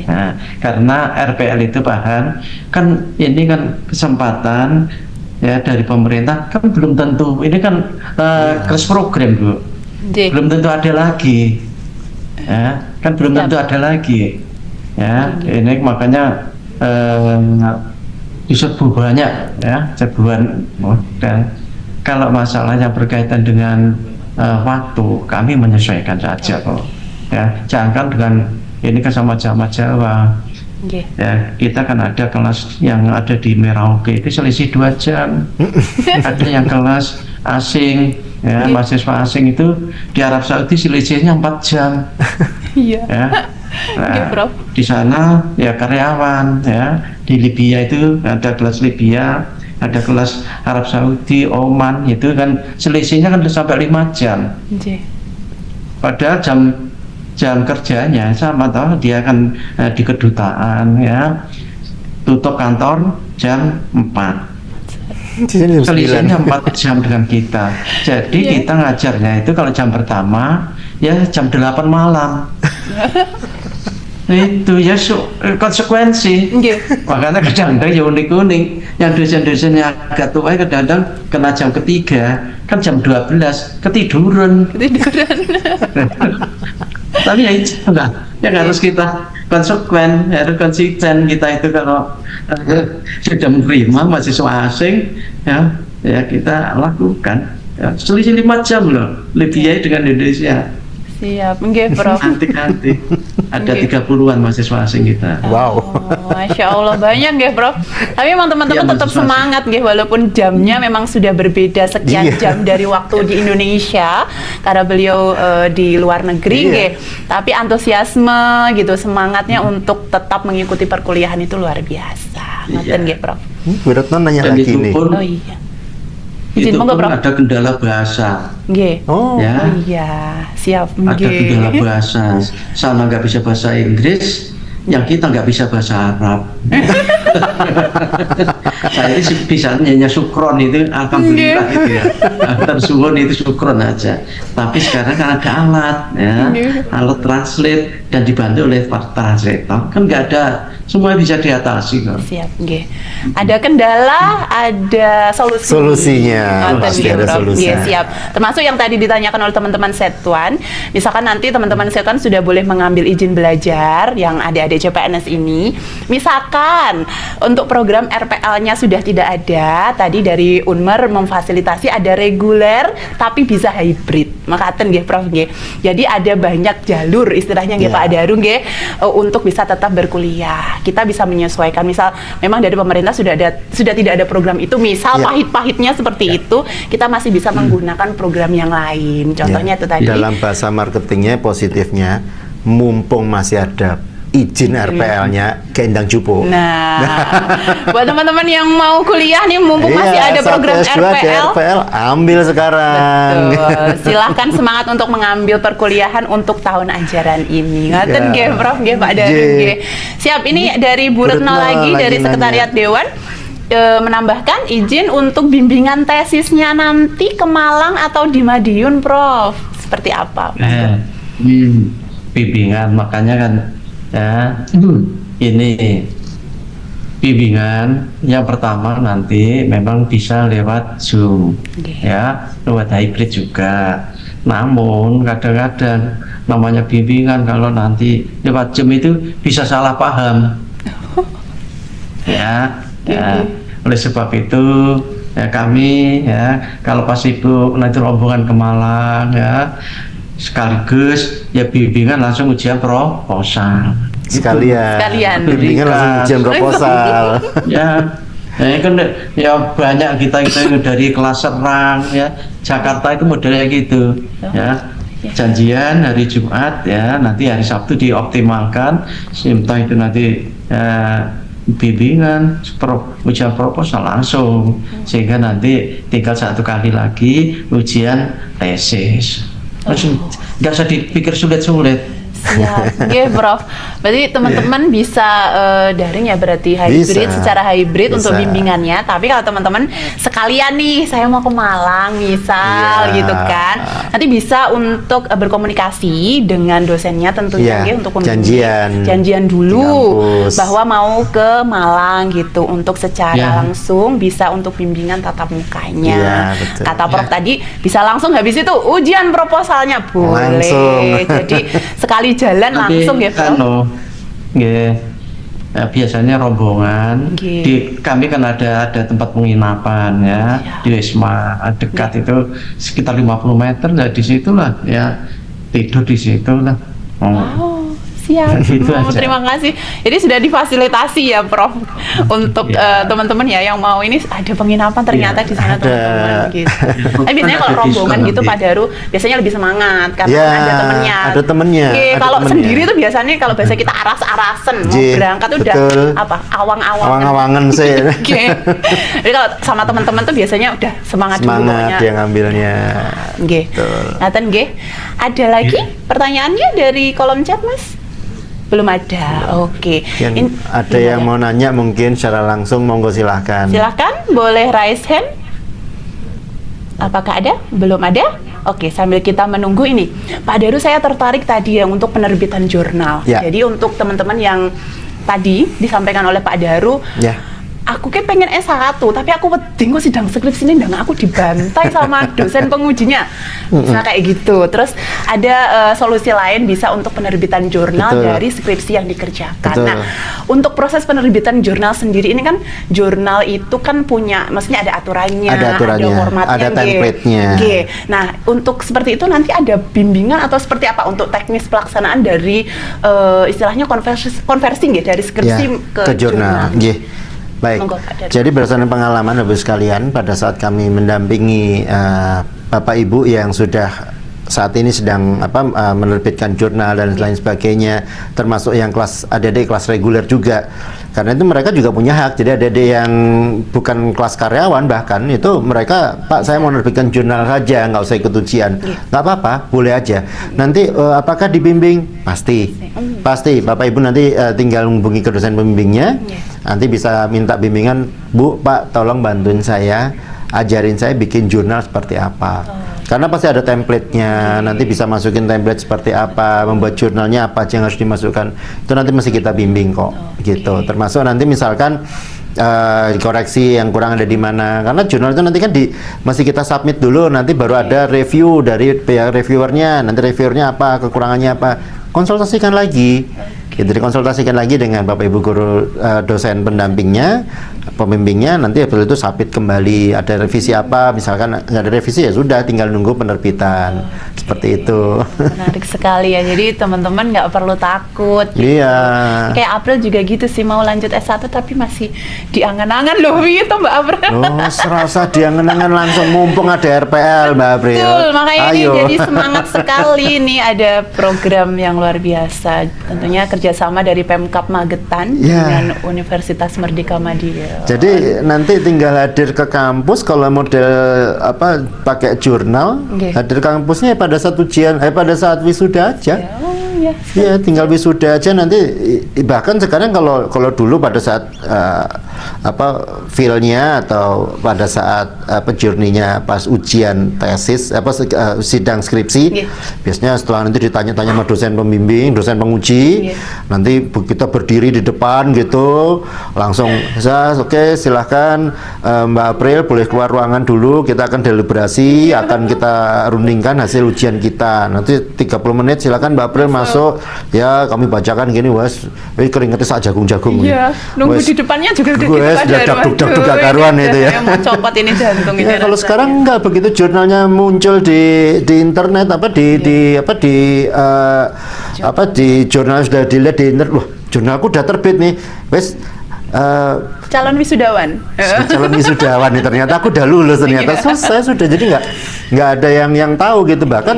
Nah, karena RPL itu bahan kan ini kan kesempatan ya dari pemerintah kan belum tentu, ini kan crash program Bu, belum tentu ada lagi ya, kan belum tentu ada lagi. Ya, ini makanya diserbu banyak ya, serbuan modal. Kalau masalahnya berkaitan dengan waktu, kami menyesuaikan saja kok. Ya, jangan dengan ini kan sama jamaah Jawa. Ya, kita kan ada kelas yang ada di Merauke itu selisih 2 jam. Ada yang kelas asing, ya, mahasiswa asing itu di Arab Saudi selisihnya 4 jam. Iya. Ya. Nah, di sana ya karyawan ya, di Libya itu ada kelas Libya, ada kelas Arab Saudi, Oman, itu kan selisihnya kan sampai 5 jam. Padahal jam kerjanya sama toh, dia kan di kedutaan ya, tutup kantor jam 4 Di sini jam 9. Selisihnya 4 jam dengan kita. Jadi kita ngajarnya itu kalau jam pertama ya jam 8 malam. Itu ya konsekuensi. Nggih. Makanya kadang-kadang ya unik-unik. Yang dosen-dosen yang agak tua kadang-kadang kena jam ketiga, kan jam 12 ketiduran. Tapi ya itu lah, yang harus kita konsekuen, harus konsisten kita itu kalau sudah menerima mahasiswa asing, ya kita lakukan. Ya, selisih 5 jam loh, lebih ya dengan Indonesia. Siap, nggih Prof. Nanti ada 30-an mahasiswa asing kita. Wow. Oh, Masya Allah banyak nggih Prof. Tapi memang teman-teman Iya, tetap mahasiswa semangat nggih walaupun jamnya memang sudah berbeda sekian Iya. jam dari waktu di Indonesia karena beliau di luar negeri Iya. nggih. Tapi antusiasme gitu semangatnya untuk tetap mengikuti perkuliahan itu luar biasa. Ngoten Iya. nggih Prof. Bu Retno nanya Dan lagi itu nih. pun, Oh iya. itu Izin monggo pun Prof. ada kendala bahasa. Nggih. Oh. Ya. Oh iya, siap. Ada kendala Nggih. bahasa, sama nggak bisa bahasa Inggris, yang kita nggak bisa bahasa Arab. Saya ini bisa nyanyi sukron itu, alhamdulillah itu ya. Tersuwun itu sukron aja. Tapi sekarang kan ada alat, ya, alat translate dan dibantu oleh translator. Kan nggak ada, semua bisa diatasi kok. Siap, nggih. Ada kendala, ada solusi. Solusinya. Ngoten Pasti nggih, ada Prof. solusi. Nggih, siap. Termasuk yang tadi ditanyakan oleh teman-teman Setuan, misalkan nanti teman-teman Setuan sudah boleh mengambil izin belajar yang adik-adik CPNS ini, misalkan untuk program RPL-nya sudah tidak ada, tadi dari Unmer memfasilitasi ada reguler tapi bisa hybrid. Makaten nggih Prof nggih. Jadi ada banyak jalur istilahnya nggih Ya. Pak Daru nggih untuk bisa tetap berkuliah. Kita bisa menyesuaikan, misal memang dari pemerintah sudah tidak ada program itu, misal Ya. pahit-pahitnya seperti itu, kita masih bisa menggunakan program yang lain. Contohnya Ya. itu tadi. Dalam bahasa marketingnya, positifnya, mumpung masih ada izin RPL-nya, gendang jupo. Nah, buat teman-teman yang mau kuliah nih, mumpung masih Iya, ada program 1S2 di RPL, RPL, ambil sekarang. betul. Silahkan semangat untuk mengambil perkuliahan untuk tahun ajaran ini. Ngaten Ya. nggih, Prof nggih, Pak Daru Nggih. nggih. Siap, ini dari Bu Bu Retno Retno lagi dari nanya. Sekretariat Dewan menambahkan izin untuk bimbingan tesisnya nanti ke Malang atau di Madiun, Prof. Seperti apa? Bimbingan, makanya kan ya ini bimbingan yang pertama nanti memang bisa lewat Zoom, Oke. ya, lewat hybrid juga. Namun kadang-kadang namanya bimbingan kalau nanti lewat Zoom itu bisa salah paham, ya. Oleh sebab itu ya kami ya kalau pas Ibu nanti rombongan ke Malang ya sekaligus ya bimbingan langsung ujian proposal. Sekalian. Bimbingan langsung ujian proposal. Ya, ya kan ya banyak kita dari kelas Serang ya Jakarta itu modelnya gitu ya. Janjian hari Jumat ya, nanti hari Sabtu dioptimalkan, entah itu nanti bimbingan ujian proposal langsung, sehingga nanti tinggal satu kali lagi ujian tesis. Nggak usah dipikir sulit-sulit. Siap, nggih Prof. Berarti teman-teman bisa daring ya, berarti hybrid, Bisa. secara hybrid Bisa. untuk bimbingannya. Tapi kalau teman-teman sekalian nih, saya mau ke Malang misal Iya. gitu kan, nanti bisa untuk berkomunikasi dengan dosennya tentunya Iya, nggih, untuk janjian dulu di kampus. bahwa mau ke Malang gitu untuk secara Iya. langsung bisa untuk bimbingan tatap mukanya. Iya, betul. Kata Prof tadi bisa langsung habis itu ujian proposalnya boleh. Langsung. Jadi sekali jalan Nanti langsung ya Prof. nggih. Ya, biasanya rombongan Nggih. di kami kan ada tempat penginapan ya di Wisma dekat itu sekitar 50 meter ya, di situlah ya tidur di situ lah. Oh, siap. Gitu Oh, aja. terima kasih. Jadi sudah difasilitasi ya Prof untuk Iya. teman-teman ya yang mau ini ada penginapan ternyata Iya, di sana ada. teman-teman gitu. Tapi biasanya kalau Ada rombongan diskon gitu nanti. Pak Daru biasanya lebih semangat karena Ya, ada temennya. ada temennya, Oke, ada kalau temennya. sendiri tuh biasanya kalau biasa kita aras-arasen mau Ji, berangkat udah betul. apa awang-awangan. Awang-awangan sih. Oke. Jadi kalau sama teman-teman tuh biasanya udah semangat dulu Semangat pokoknya. dia ngambilnya. Nggih. Betul. Ngaten nggih. Ada lagi pertanyaannya dari kolom chat, Mas? Belum ada. Oke. Mungkin ada yang mau nanya mungkin secara langsung, monggo silahkan. Silakan, boleh raise hand. Apakah ada? Belum ada? Oke, sambil kita menunggu ini, Pak Daru, saya tertarik tadi yang untuk penerbitan jurnal. Ya. Jadi untuk teman-teman yang tadi disampaikan oleh Pak Daru, Ya. aku kayak pengen S1, tapi aku wedi kok sidang skripsi ini dan aku dibantai sama dosen pengujinya. Bisa kayak gitu. Terus ada solusi lain bisa untuk penerbitan jurnal Betul. dari skripsi yang dikerjakan. Betul. Nah, untuk proses penerbitan jurnal sendiri ini kan jurnal itu kan punya, maksudnya ada aturannya, Ada aturannya, formatnya, ada template-nya. Nah, untuk seperti itu nanti ada bimbingan atau seperti apa untuk teknis pelaksanaan dari istilahnya konversi nggih, dari skripsi ke jurnal. Nggih. Baik. Monggo, Pak Daru. Jadi berdasarkan pengalaman Bapak sekalian, pada saat kami mendampingi Bapak Ibu yang sudah saat ini sedang menerbitkan jurnal dan lain sebagainya, termasuk yang kelas adik-adik kelas reguler juga. Karena itu mereka juga punya hak. Jadi adik-adik yang bukan kelas karyawan bahkan itu mereka, Pak, saya mau menerbitkan jurnal saja, nggak usah ikut ujian. Nggak apa-apa, boleh aja. Nanti apakah dibimbing? Pasti. Pasti. Bapak Ibu nanti tinggal menghubungi ke dosen pembimbingnya. Nanti bisa minta bimbingan, Bu, Pak, tolong bantuin saya, ajarin saya bikin jurnal seperti apa. Karena pasti ada template-nya, nanti bisa masukin template seperti apa, membuat jurnalnya apa aja yang harus dimasukkan. Itu nanti mesti kita bimbing kok, gitu. Termasuk nanti misalkan koreksi yang kurang ada di mana. Karena jurnal itu nanti kan masih kita submit dulu, nanti baru ada review dari pihak reviewernya. Nanti reviewernya apa, kekurangannya apa, konsultasikan lagi. Gitu, dikonsultasikan lagi dengan Bapak Ibu guru dosen pendampingnya, pembimbingnya, nanti habis itu submit kembali, ada revisi apa, misalkan nggak ada revisi ya sudah, tinggal nunggu penerbitan. Seperti itu. Menarik sekali ya, jadi teman-teman nggak perlu takut gitu. Iya. Kayak April juga gitu sih, mau lanjut S1 tapi masih diangan-angan loh gitu Mbak April. Oh, serasa diangen-angen langsung, mumpung ada RPL Mbak April. Betul, makanya ini Ayo. jadi semangat sekali nih, ada program yang luar biasa. Tentunya kerjasama dari Pemkab Magetan Ya. dengan Universitas Merdeka Madya. Jadi nanti tinggal hadir ke kampus kalau model pakai jurnal, Oke. hadir ke kampusnya pada saat ujian, pada saat wisuda aja. Ya. Iya, tinggal wisuda aja nanti. Bahkan sekarang kalau dulu pada saat feel-nya atau pada saat jurninya pas ujian tesis sidang skripsi, Iya. biasanya setelah nanti ditanya-tanya sama dosen pembimbing, dosen penguji, Iya. nanti kita berdiri di depan gitu, langsung oke, silahkan Mbak April boleh keluar ruangan dulu, kita akan deliberasi, akan kita rundingkan hasil ujian kita. Nanti 30 menit silahkan Mbak April masuk, ya kami bacakan gini, wes keringetnya sak jagung-jagung. Iya, nunggu di depannya juga udah wes gitu kan, dagduk gak karuan itu ya. Mau copot ini jantung ini. Ya, kalau rasanya. sekarang enggak begitu, jurnalnya muncul di internet di jurnal sudah dilihat di internet, wah jurnalku udah terbit nih, wes calon wisudawan. calon wisudawan nih, ternyata aku udah lulus, ternyata Iya. selesai sudah, jadi nggak ada yang tahu gitu. Bahkan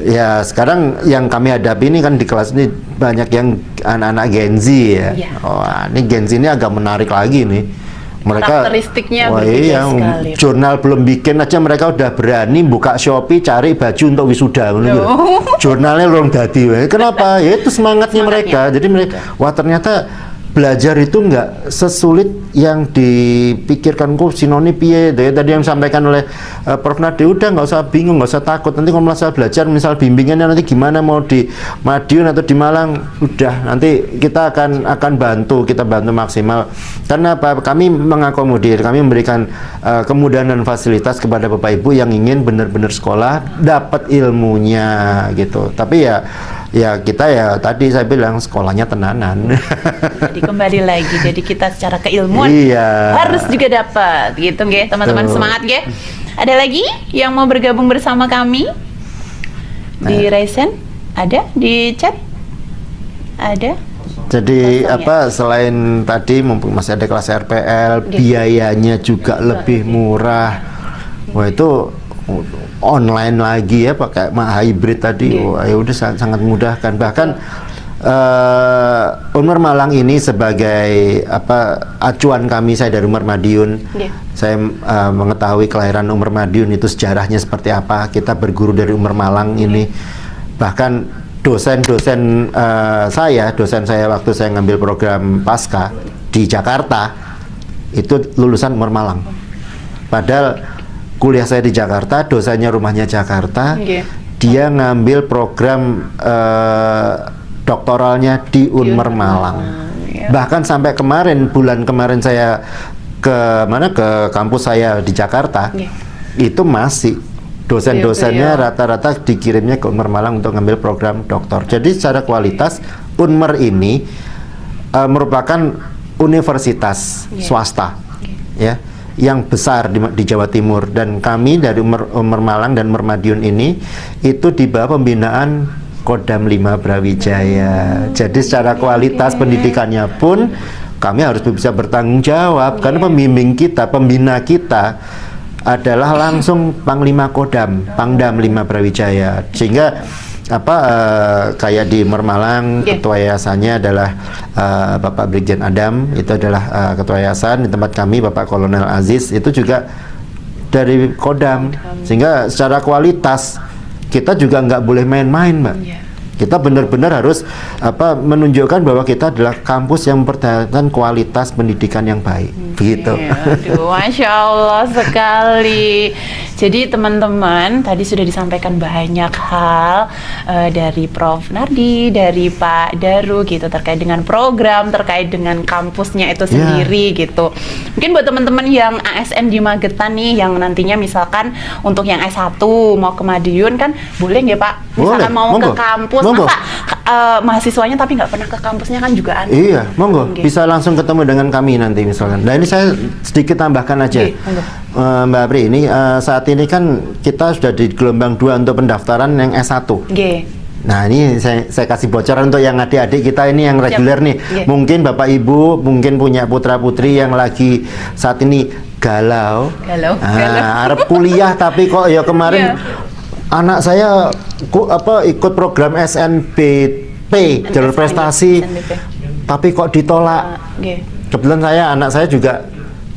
ya sekarang yang kami hadapi ini kan di kelas ini banyak yang anak-anak Gen Z ya. Iya. Wah, ini Gen Z ini agak menarik lagi nih. Mereka, Karakteristiknya wah berbeda iya, sekali. jurnal belum bikin aja mereka udah berani buka Shopee cari baju untuk wisuda. Oh. Jurnalnya belum dadi. Kenapa? Ya itu semangatnya mereka. Semangatnya. Jadi mereka, wah ternyata belajar itu nggak sesulit yang dipikirkan. Kok sinoni piye tadi yang disampaikan oleh Prof Nadi. Udah nggak usah bingung, nggak usah takut. Nanti kalau masalah belajar, misal bimbingannya nanti gimana, mau di Madiun atau di Malang, udah nanti kita akan bantu, kita bantu maksimal. Karena apa? Kami mengakomodir, kami memberikan kemudahan dan fasilitas kepada Bapak Ibu yang ingin benar-benar sekolah dapat ilmunya gitu. Tapi ya kita ya tadi saya bilang sekolahnya tenanan. Jadi kembali lagi, jadi kita secara keilmuan Iya. harus juga dapat gitu nggih, teman-teman. Betul. Semangat nggih. Ada lagi yang mau bergabung bersama kami di Raisen? Ada di chat? Ada? Jadi Kosong ya? selain tadi mumpung masih ada kelas RPL, biayanya juga lebih murah. Wah itu online lagi ya, pakai hybrid tadi. Wah ya udah sangat memudahkan. Bahkan Unmar Malang ini sebagai acuan kami, saya dari Unmar Madiun. Saya mengetahui kelahiran Unmar Madiun itu sejarahnya seperti apa. Kita berguru dari Unmar Malang ini. Bahkan dosen saya waktu saya ngambil program pasca di Jakarta itu lulusan Umar Malang. Padahal kuliah saya di Jakarta, dosennya rumahnya Jakarta. Dia ngambil program doktoralnya di Unmer Malang. Bahkan sampai bulan kemarin saya ke kampus saya di Jakarta, itu masih dosen-dosennya rata-rata dikirimnya ke Unmer Malang untuk ngambil program doktor. Jadi secara kualitas Unmer ini merupakan universitas swasta, ya, yang besar di Jawa Timur, dan kami dari Unmer Malang dan Madiun ini itu di bawah pembinaan Kodam 5 Brawijaya. Jadi secara kualitas pendidikannya pun kami harus bisa bertanggung jawab karena pembina kita adalah langsung Panglima Kodam, Pangdam 5 Brawijaya. Sehingga kayak di Unmer Malang ketua yayasannya adalah Bapak Brigjen Adam, itu adalah ketua yayasan. Di tempat kami Bapak Kolonel Aziz itu juga dari Kodam. Sehingga secara kualitas kita juga nggak boleh main-main, Mbak. Kita benar-benar harus menunjukkan bahwa kita adalah kampus yang mempertahankan kualitas pendidikan yang baik. Begitu. Aduh, Masya Allah sekali. Jadi teman-teman, tadi sudah disampaikan banyak hal dari Prof. Nardi, dari Pak Daru gitu, terkait dengan program, terkait dengan kampusnya itu sendiri gitu. Mungkin buat teman-teman yang ASN di Magetan nih, yang nantinya misalkan untuk yang S1 mau ke Madiun kan, boleh nggak Pak? Misalkan mau ke kampus, masa mahasiswanya tapi nggak pernah ke kampusnya kan juga aneh. Iya, monggo. Bisa langsung ketemu dengan kami nanti misalkan. Nah ini saya sedikit tambahkan aja. Mbak Apri, ini saat ini kan kita sudah di gelombang 2 untuk pendaftaran yang S1. Nah ini saya kasih bocoran untuk yang adik-adik kita ini yang reguler nih. Mungkin Bapak Ibu mungkin punya putra-putri yang lagi saat ini galau. Harap kuliah tapi kok ya kemarin anak saya ikut program SNBP jalur prestasi tapi kok ditolak. Kebetulan anak saya juga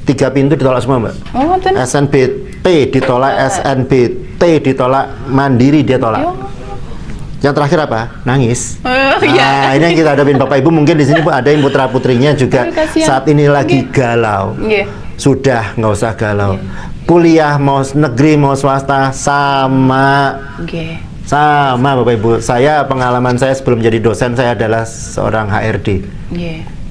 3 pintu ditolak semua, Mbak. SNBP ditolak, SNBT ditolak, Mandiri dia tolak. Yang terakhir apa? Nangis. Nah, ini yang kita hadapin Bapak Ibu. Mungkin di sini ada yang putra putrinya juga saat ini lagi galau. Sudah nggak usah galau. Kuliah mau negeri mau swasta sama. Sama Bapak Ibu. Pengalaman saya sebelum jadi dosen, saya adalah seorang HRD.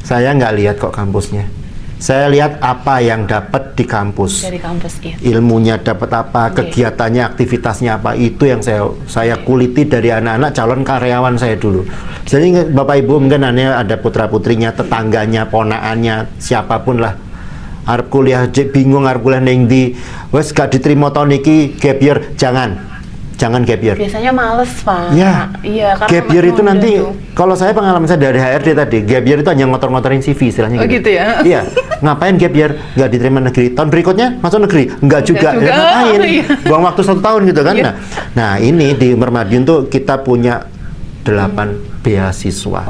Saya nggak lihat kok kampusnya. Saya lihat apa yang dapat di kampus. Dari kampus, ilmunya dapat apa, kegiatannya, aktivitasnya apa, itu yang saya kuliti dari anak-anak calon karyawan saya dulu. Jadi Bapak Ibu mungkin ada putra-putrinya, tetangganya, ponakannya, siapapun lah. Arep kuliah bingung arep kuliah ning ndi, wes gak diterima tahun iki, gap year, jangan gap year. Biasanya males, Pak. Iya, gap year itu nanti, kalau saya pengalaman saya dari HRD tadi, gap year itu hanya ngotor-ngotorin CV istilahnya gitu. Ya? Iya, ngapain gap year? Nggak diterima negeri. Tahun berikutnya masuk negeri? Nggak juga. Ya, ngapain? Buang waktu 1 tahun gitu kan. Nah ini di Unmer Madiun tuh kita punya 8 beasiswa.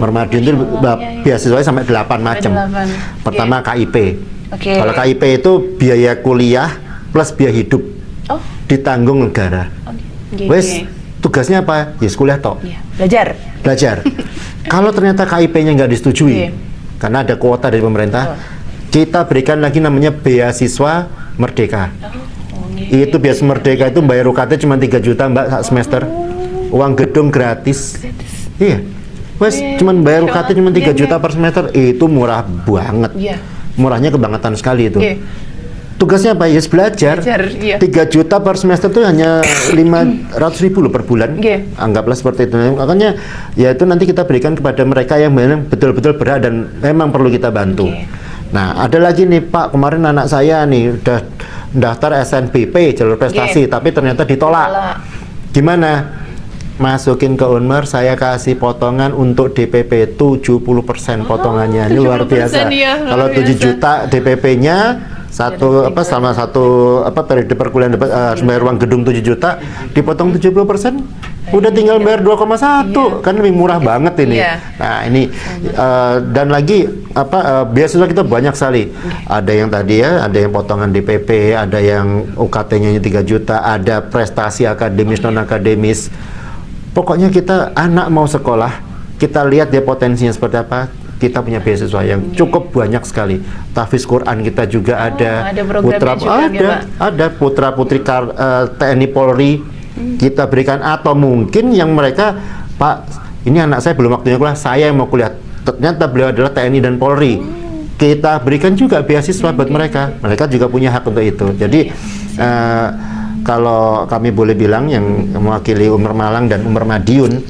Unmer Madiun itu beasiswanya sampai 8 macam. Pertama KIP. Kalau KIP itu biaya kuliah plus biaya hidup. Ditanggung negara. Wes tugasnya apa? Ya kuliah toh. Belajar. Kalau ternyata KIP-nya nggak disetujui, karena ada kuota dari pemerintah, kita berikan lagi namanya beasiswa merdeka. Itu beasiswa merdeka itu bayar UKT cuma 3 juta Mbak semester. Uang gedung gratis. Iya. Wes cuman bayar UKT cuma 3 juta per semester, itu murah banget. Murahnya kebangetan sekali itu. Tugasnya apa? Ya belajar. 3 juta per semester itu hanya 500.000 loh per bulan. Anggaplah seperti itu. Makanya ya itu nanti kita berikan kepada mereka yang memang betul-betul berhak dan memang perlu kita bantu. Nah, ada lagi nih Pak, kemarin anak saya nih udah daftar SNBP jalur prestasi tapi ternyata ditolak. Gimana? Masukin ke Unmer, saya kasih potongan untuk DPP 70% potongannya. Ini luar biasa. Kalau 7 juta DPP-nya selama satu periode perkuliahan harus bayar uang gedung 7 juta, dipotong 70%, udah tinggal bayar 2,1, kan lebih murah banget ini. Nah ini dan lagi beasiswa kita banyak sekali. Ada yang tadi ada yang potongan DPP, ada yang UKT-nya 3 juta, ada prestasi akademis non akademis. Pokoknya kita anak mau sekolah, kita lihat dia potensinya seperti apa. Kita punya beasiswa yang cukup banyak sekali. Tahfiz Quran kita juga ada programnya juga, ada putra-putri TNI Polri kita berikan, atau mungkin yang mereka, Pak, ini anak saya belum waktunya kuliah, saya yang mau kuliah. Ternyata beliau adalah TNI dan Polri. Kita berikan juga beasiswa buat mereka. Mereka juga punya hak untuk itu. Jadi kalau kami boleh bilang yang mewakili Umar Malang dan Umar Madiun,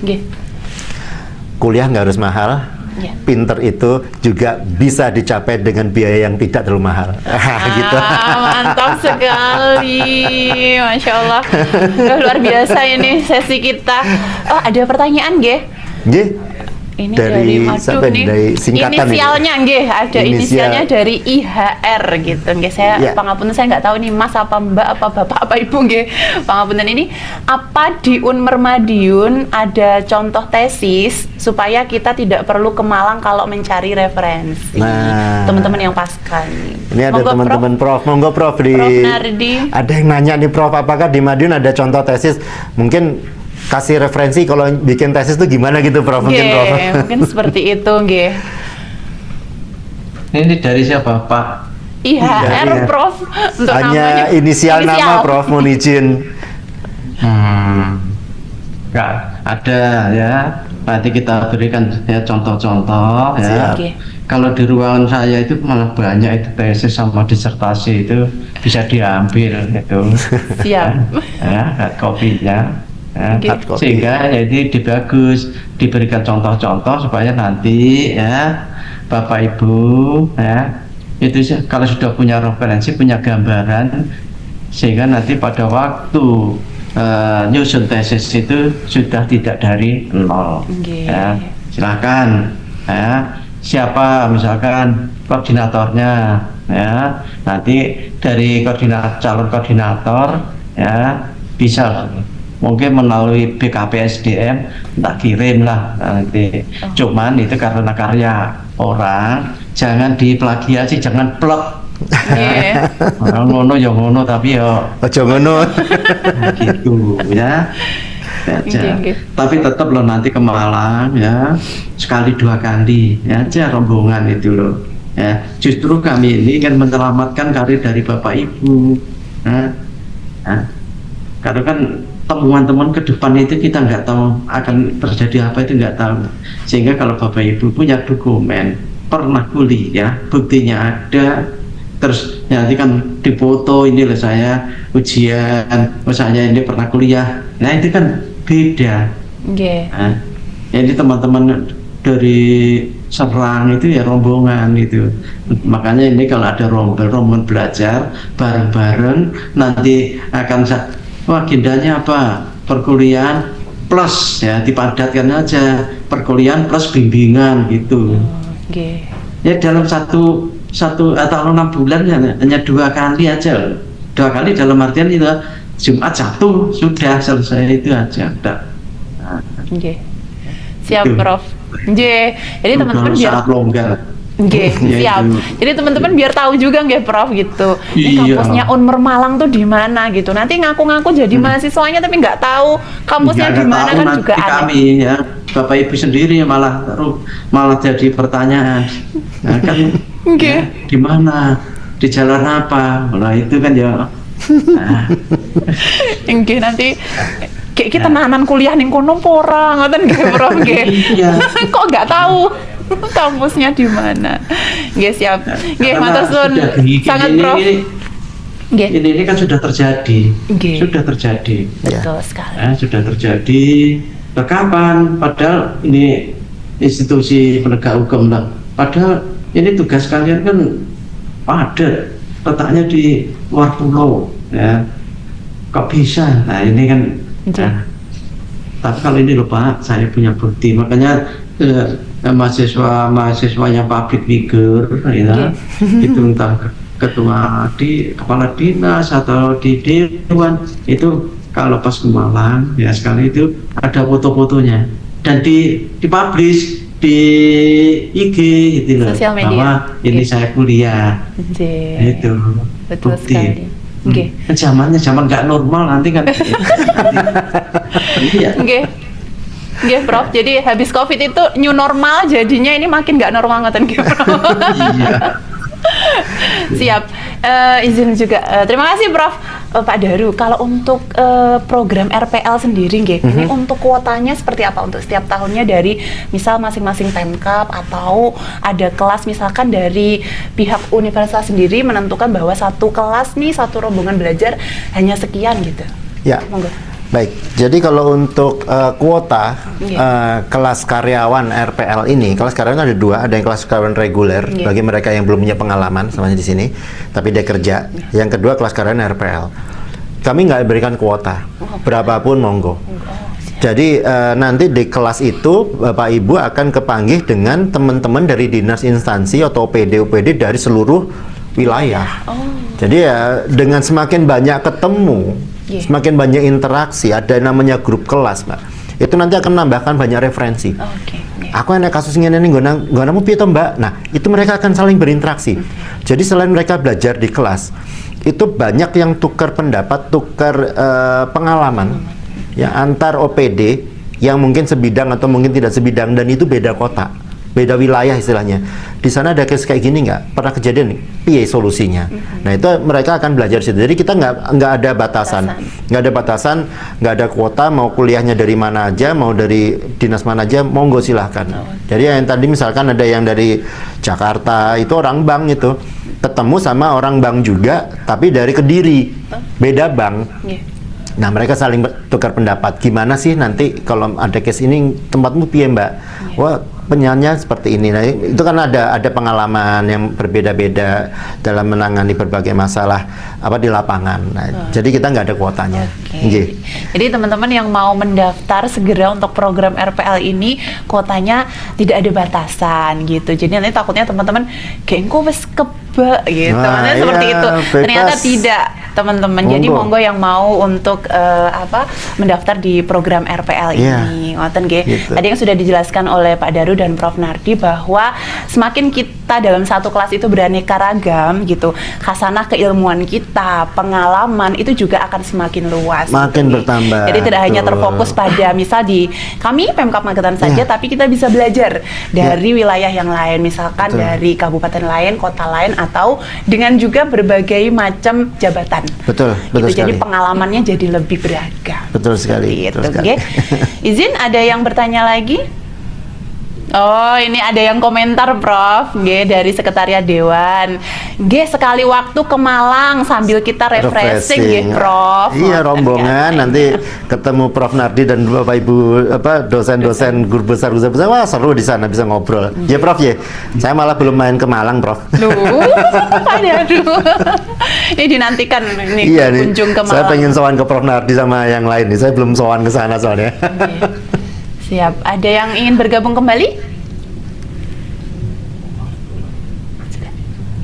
kuliah nggak harus mahal. Pinter itu juga bisa dicapai dengan biaya yang tidak terlalu mahal. Gitu. Mantap sekali, Masya Allah. Luar biasa ini sesi kita. Oh, ada pertanyaan, Ini dari singkatan inisialnya, ada inisialnya dari IHR gitu. Saya pangapunten, saya nggak tahu nih Mas apa Mbak apa Bapak apa Ibu, pangapunten. Ini apa di Unmer Madiun ada contoh tesis supaya kita tidak perlu ke Malang kalau mencari referensi. Teman-teman yang pasca ini ada teman-teman Prof. Monggo Prof Nardi. Ada yang nanya nih Prof, apakah di Madiun ada contoh tesis? Mungkin kasih referensi kalau bikin tesis itu gimana gitu, Prof? Mungkin seperti itu, Ini dari siapa, Pak? IHR, Prof. Untuk hanya inisial nama, Prof. Mohon izin. Nggak ada ya. Nanti kita berikan ya contoh-contoh ya. Kalau di ruangan saya itu malah banyak itu tesis sama disertasi itu bisa diambil itu. Siap. Ya, kopinya. Sehingga jadi bagus diberikan contoh-contoh supaya nanti ya Bapak Ibu ya itu kalau sudah punya referensi, punya gambaran, sehingga nanti pada waktu nyusun tesis itu sudah tidak dari nol. Ya, silakan ya, siapa misalkan koordinatornya ya, nanti dari calon koordinator ya bisa mungkin melalui BKPSDM tak kirim lah nanti. Cuman itu karena karya orang, jangan diplagiasi, jangan plek. Orang ngono ya ngono tapi ya aja ngono. Gitu ya. Tapi tetap loh nanti ke Malang ya, sekali dua kali ya aja rombongan itu loh. Ya, justru kami ini kan menyelamatkan karir dari Bapak Ibu. Karena kan temuan-temuan ke depan itu kita nggak tahu akan terjadi apa, itu nggak tahu. Sehingga kalau Bapak Ibu punya dokumen pernah kuliah, buktinya ada, terus nanti kan dipoto, ini loh saya ujian, saya ini pernah kuliah, nah itu kan beda. Jadi teman-teman dari Serang itu ya rombongan itu, makanya ini kalau ada rombongan belajar bareng-bareng nanti akan agendanya apa? Perkuliahan plus ya, dipadatkan aja perkuliahan plus bimbingan gitu. Ya dalam satu atau 6 bulan ya, hanya 2 kali aja. 2 kali dalam artian itu Jumat Sabtu sudah selesai, itu aja. Siap, Prof. Jadi teman-teman biar sangat longgar. Siap. Jadi teman-teman biar tahu juga Prof gitu. Ini kampusnya Unmer Malang tuh di mana gitu. Nanti ngaku-ngaku jadi mahasiswanya tapi nggak tahu kampusnya di mana kan juga aneh. Kami ya, Bapak Ibu sendiri malah jadi pertanyaan. Nah, kan di mana? Di jalan apa? Nah, itu kan ya. Nanti kayak kita nanan kuliah ning kono ora ngoten Prof kok nggak tahu kampusnya di mana. Siap. Matur suwun sangat Prof. Ini kan sudah terjadi. Sudah terjadi. Betul sekali. Sudah terjadi. Kapan? Padahal ini institusi penegak hukum lah. Padahal ini tugas kalian kan padat, letaknya di luar pulau ya. Kok bisa? Nah ini kan tapi kalau ini loh Pak, saya punya bukti, makanya mahasiswanya public figure ya, itu entah ketua kepala dinas atau di dewan itu kalau pas ke Malang ya sekali itu ada foto-fotonya dan dipublish di IG gitu loh, bahwa ini saya kuliah. Itu betul bukti. Sekali. Zaman nggak normal nanti kan. Nggih, Prof. Jadi habis Covid itu new normal, jadinya ini makin nggak normal ngoten nggih, Prof. Iya. Siap. Izin juga. Terima kasih, Prof. Pak Daru, kalau untuk program RPL sendiri, nggih, ini untuk kuotanya seperti apa untuk setiap tahunnya dari misal masing-masing Pemkab atau ada kelas misalkan dari pihak universitas sendiri menentukan bahwa satu kelas nih, satu rombongan belajar hanya sekian gitu. Ya. Monggo. Baik, jadi kalau untuk kuota kelas karyawan RPL ini, kelas karyawan ada dua, ada yang kelas karyawan reguler bagi mereka yang belum punya pengalaman sama di sini, tapi dia kerja. Yang kedua kelas karyawan RPL. Kami nggak berikan kuota, berapapun monggo. Jadi nanti di kelas itu Bapak Ibu akan kepanggil dengan teman-teman dari dinas instansi atau OPD dari seluruh wilayah. Jadi ya dengan semakin banyak ketemu, semakin banyak interaksi, ada namanya grup kelas, Mbak. Itu nanti akan menambahkan banyak referensi. Aku ada kasus ini nggak nemu piye to, Mbak. Nah, itu mereka akan saling berinteraksi. Jadi selain mereka belajar di kelas, itu banyak yang tukar pendapat, tukar pengalaman ya antar OPD yang mungkin sebidang atau mungkin tidak sebidang, dan itu beda kota, beda wilayah istilahnya. Di sana ada case kayak gini nggak? Pernah kejadian nih? Piye solusinya? Nah itu mereka akan belajar situ. Jadi kita nggak ada batasan, nggak ada kuota. Mau kuliahnya dari mana aja, mau dari dinas mana aja, monggo silahkan. Jadi yang tadi misalkan ada yang dari Jakarta, itu orang bank itu ketemu sama orang bank juga, tapi dari Kediri, beda bank. Nah mereka saling tukar pendapat. Gimana sih nanti kalau ada case ini tempatmu piye, Mbak? Wah penyanyi seperti ini. Nah itu kan ada pengalaman yang berbeda-beda dalam menangani berbagai masalah di lapangan. Nah, jadi kita nggak ada kuotanya. Jadi teman-teman yang mau mendaftar segera untuk program RPL ini, kuotanya tidak ada batasan gitu. Jadi nanti takutnya teman-teman kayaknya wes keba gitu. Nah, seperti itu. Ternyata tidak, teman-teman. Jadi monggo yang mau untuk mendaftar di program RPL ini. Ngoten nggih. Tadi yang sudah dijelaskan oleh Pak Daru dan Prof Nardi bahwa semakin kita dalam satu kelas itu beraneka ragam gitu, khasanah keilmuan kita, pengalaman itu juga akan semakin luas. Makin bertambah. Jadi tidak hanya terfokus pada misal di kami Pemkab Magetan saja, tapi kita bisa belajar dari wilayah yang lain, misalkan dari kabupaten lain, kota lain, atau dengan juga berbagai macam jabatan. Betul gitu. sekali. Jadi pengalamannya jadi lebih beragam. Betul sekali. Betul sekali. Izin, ada yang bertanya lagi? Oh, ini ada yang komentar, Prof. Dari Sekretariat Dewan. Sekali waktu ke Malang sambil kita refreshing, Prof. Iya, rombongan nanti ketemu Prof Nardi dan Bapak Ibu dosen-dosen guru besar. Wah, seru di sana bisa ngobrol. Ya, Prof ya. Saya malah belum main ke Malang, Prof. Aduh. Ini dinantikan ini kunjung ke Malang. Saya pengen sowan ke Prof Nardi sama yang lain nih. Saya belum sowan ke sana soalnya. Siap. Ada yang ingin bergabung kembali?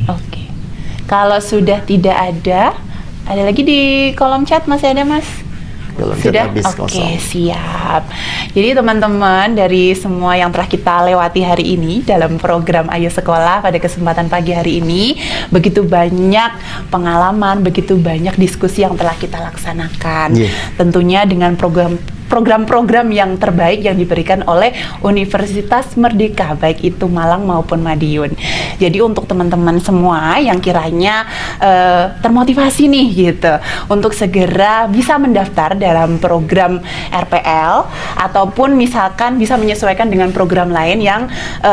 Oke. Kalau sudah tidak ada lagi di kolom chat masih ada, Mas? Sudah? Oke, siap. Jadi teman-teman dari semua yang telah kita lewati hari ini dalam program Ayo Sekolah pada kesempatan pagi hari ini, begitu banyak pengalaman, begitu banyak diskusi yang telah kita laksanakan. Tentunya dengan program-program yang terbaik yang diberikan oleh Universitas Merdeka, baik itu Malang maupun Madiun. Jadi untuk teman-teman semua yang kiranya termotivasi nih gitu untuk segera bisa mendaftar dalam program RPL, ataupun misalkan bisa menyesuaikan dengan program lain yang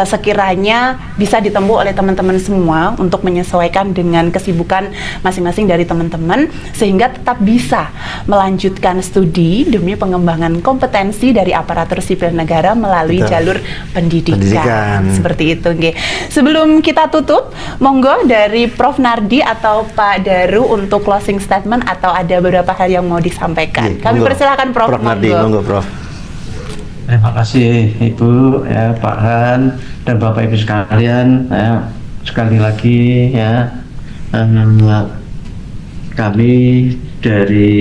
sekiranya bisa ditempuh oleh teman-teman semua untuk menyesuaikan dengan kesibukan masing-masing dari teman-teman, sehingga tetap bisa melanjutkan studi demi pengembangan kompetensi dari aparatur sipil negara melalui jalur pendidikan. Seperti itu, nggih. Sebelum kita tutup, monggo dari Prof Nardi atau Pak Daru untuk closing statement atau ada beberapa hal yang mau disampaikan. Kami persilakan Prof Nardi, monggo Prof. Terima kasih Ibu, ya, Pak Han dan Bapak Ibu sekalian. Ya, sekali lagi ya, kami dari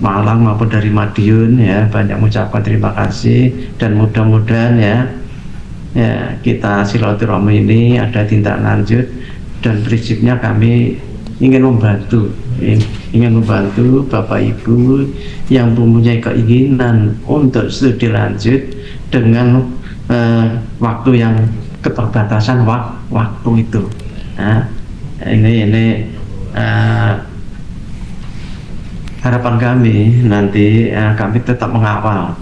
Malang maupun dari Madiun ya banyak mengucapkan terima kasih, dan mudah-mudahan ya kita silaturahmi ini ada tindak lanjut, dan prinsipnya kami ingin membantu, ingin membantu Bapak Ibu yang mempunyai keinginan untuk studi lanjut dengan waktu yang keterbatasan waktu itu. Nah, ini harapan kami nanti kami tetap mengawal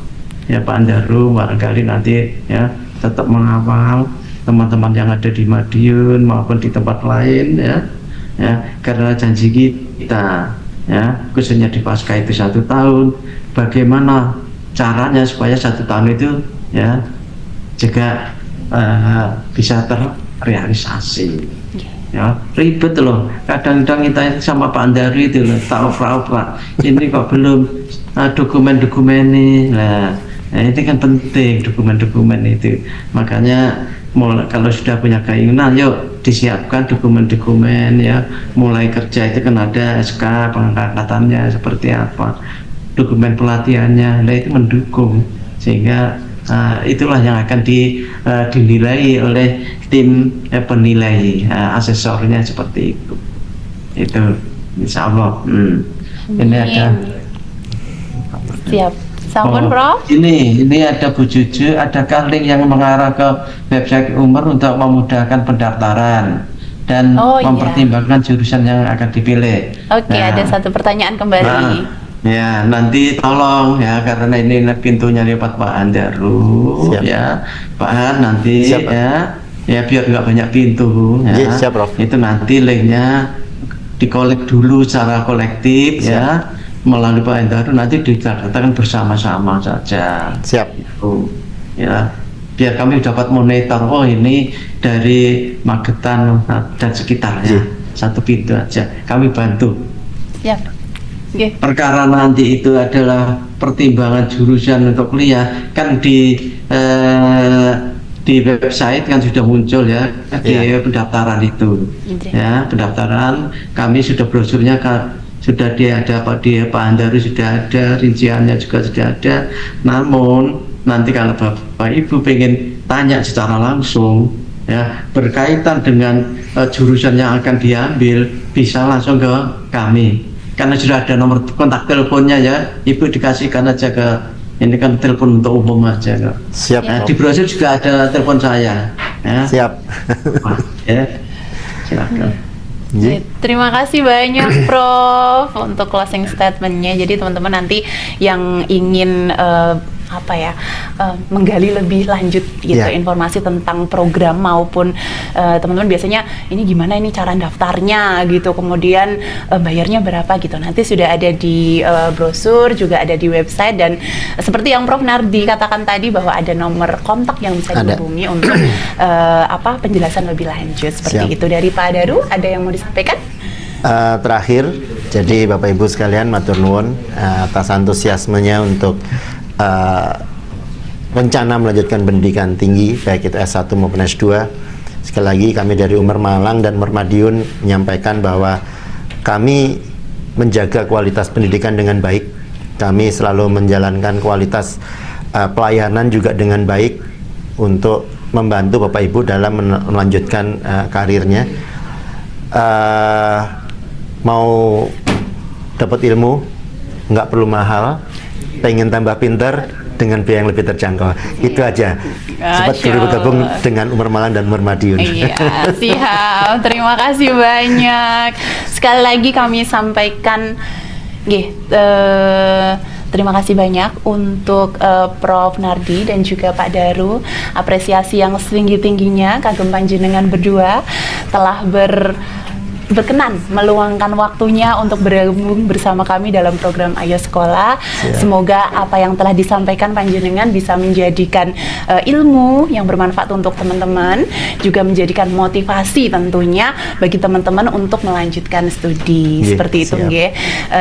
ya Pak Andaru, barangkali nanti ya tetap mengawal teman-teman yang ada di Madiun maupun di tempat lain ya karena janji kita ya khususnya di Pasca itu 1 tahun, bagaimana caranya supaya 1 tahun itu ya juga bisa terrealisasi. Ya ribet loh, kadang-kadang kita sama Pak Andaru itu loh, tak opera ini kok belum dokumen-dokumen ini. Nah ini kan penting dokumen-dokumen itu, makanya kalau sudah punya keinginan yuk disiapkan dokumen-dokumen ya, mulai kerja itu kan ada SK pengangkatannya seperti apa, dokumen pelatihannya, nah itu mendukung sehingga itulah yang akan dinilai oleh tim penilai asesornya seperti itu Insya Allah. Ini ada siap. Sampun, Prof. Ini ada Bu Juju, adakah link yang mengarah ke website Umar untuk memudahkan pendaftaran dan mempertimbangkan jurusan yang akan dipilih? Oke, ada satu pertanyaan kembali. Ya, nanti tolong ya, karena ini pintunya lewat Pak Andaru. Siap. Ya, Pak nanti siap, ya biar nggak banyak pintu ya. Siap, Prof. Itu nanti linknya dikolek dulu secara kolektif. Siap. Ya melalui Pak Andaru, nanti didaftarkan bersama-sama saja. Siap. Ya, biar kami dapat monitor. Oh ini dari Magetan dan sekitarnya. Satu pintu aja. Kami bantu. Siap. Okay. Perkara nanti itu adalah pertimbangan jurusan untuk kuliah kan di website kan sudah muncul ya di pendaftaran itu. Ya pendaftaran kami sudah brosurnya sudah ada di Pak Andaru, sudah ada rinciannya juga sudah ada. Namun nanti kalau Bapak Ibu pengen tanya secara langsung ya berkaitan dengan jurusan yang akan diambil, bisa langsung ke kami karena sudah ada nomor kontak teleponnya ya. Ibu dikasihkan aja ke ini kan telepon untuk umum aja kok. Siap. Nah, di brosur juga ada telepon saya ya. Siap. Ya silakan. Terima kasih banyak Prof untuk closing statementnya. Jadi teman-teman nanti yang ingin menggali lebih lanjut gitu informasi tentang program maupun teman-teman biasanya ini gimana ini cara daftarnya gitu, kemudian bayarnya berapa gitu, nanti sudah ada di brosur, juga ada di website, dan seperti yang Prof Nardi katakan tadi bahwa ada nomor kontak yang bisa dihubungi untuk penjelasan lebih lanjut seperti itu. Dari Pak Daru ada yang mau disampaikan? Terakhir, jadi Bapak Ibu sekalian matur nuwun atas antusiasmenya untuk rencana melanjutkan pendidikan tinggi baik itu S1 maupun S2. Sekali lagi kami dari Umar Malang dan Umar Madiun menyampaikan bahwa kami menjaga kualitas pendidikan dengan baik. Kami selalu menjalankan kualitas pelayanan juga dengan baik untuk membantu Bapak Ibu dalam melanjutkan karirnya. Mau dapat ilmu nggak perlu mahal, pengen tambah pinter dengan biaya yang lebih terjangkau. Itu aja. Sempat bergabung dengan Umar Malang dan Umar Madiun. Iya, siap. Terima kasih banyak. Sekali lagi kami sampaikan terima kasih banyak untuk Prof Nardi dan juga Pak Daru. Apresiasi yang setinggi-tingginya kagem panjenengan berdua telah berkenan meluangkan waktunya untuk bergabung bersama kami dalam program Ayo Sekolah. Semoga apa yang telah disampaikan panjenengan bisa menjadikan ilmu yang bermanfaat untuk teman-teman, juga menjadikan motivasi tentunya bagi teman-teman untuk melanjutkan studi. Seperti itu nggih.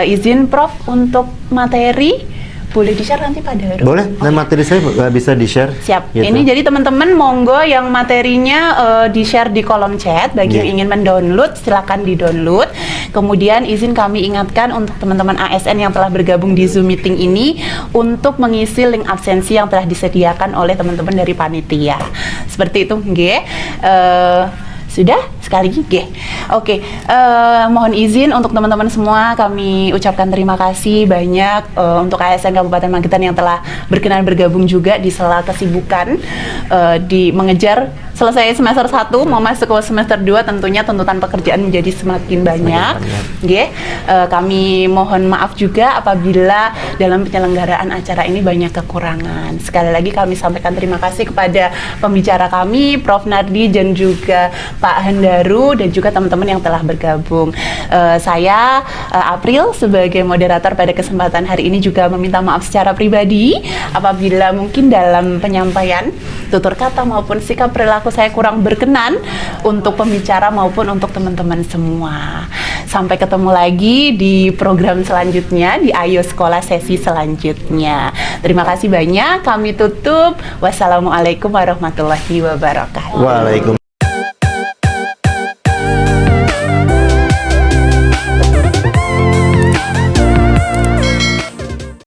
Izin Prof untuk materi boleh di-share nanti Pak Daru? Boleh, materi saya bisa di-share. Siap. Gitu. Ini jadi teman-teman monggo yang materinya di-share di kolom chat. Bagi yang ingin mendownload, silakan di-download. Kemudian izin kami ingatkan untuk teman-teman ASN yang telah bergabung di Zoom meeting ini untuk mengisi link absensi yang telah disediakan oleh teman-teman dari panitia. Seperti itu, nggih. Sudah? sekali nggih. Oke, mohon izin untuk teman-teman semua kami ucapkan terima kasih banyak untuk ASN Kabupaten Magetan yang telah berkenan bergabung juga di sela kesibukan di mengejar selesai semester 1 mau masuk ke semester 2, tentunya tuntutan pekerjaan menjadi semakin banyak. Nggih. Kami mohon maaf juga apabila dalam penyelenggaraan acara ini banyak kekurangan. Sekali lagi kami sampaikan terima kasih kepada pembicara kami Prof. Nardi dan juga Pak Hendaru dan juga teman-teman yang telah bergabung. Saya April sebagai moderator pada kesempatan hari ini juga meminta maaf secara pribadi apabila mungkin dalam penyampaian tutur kata maupun sikap perilaku saya kurang berkenan untuk pembicara maupun untuk teman-teman semua. Sampai ketemu lagi di program selanjutnya di Ayo Sekolah sesi selanjutnya. Terima kasih banyak. Kami tutup. Wassalamualaikum warahmatullahi wabarakatuh. Waalaikumsalam.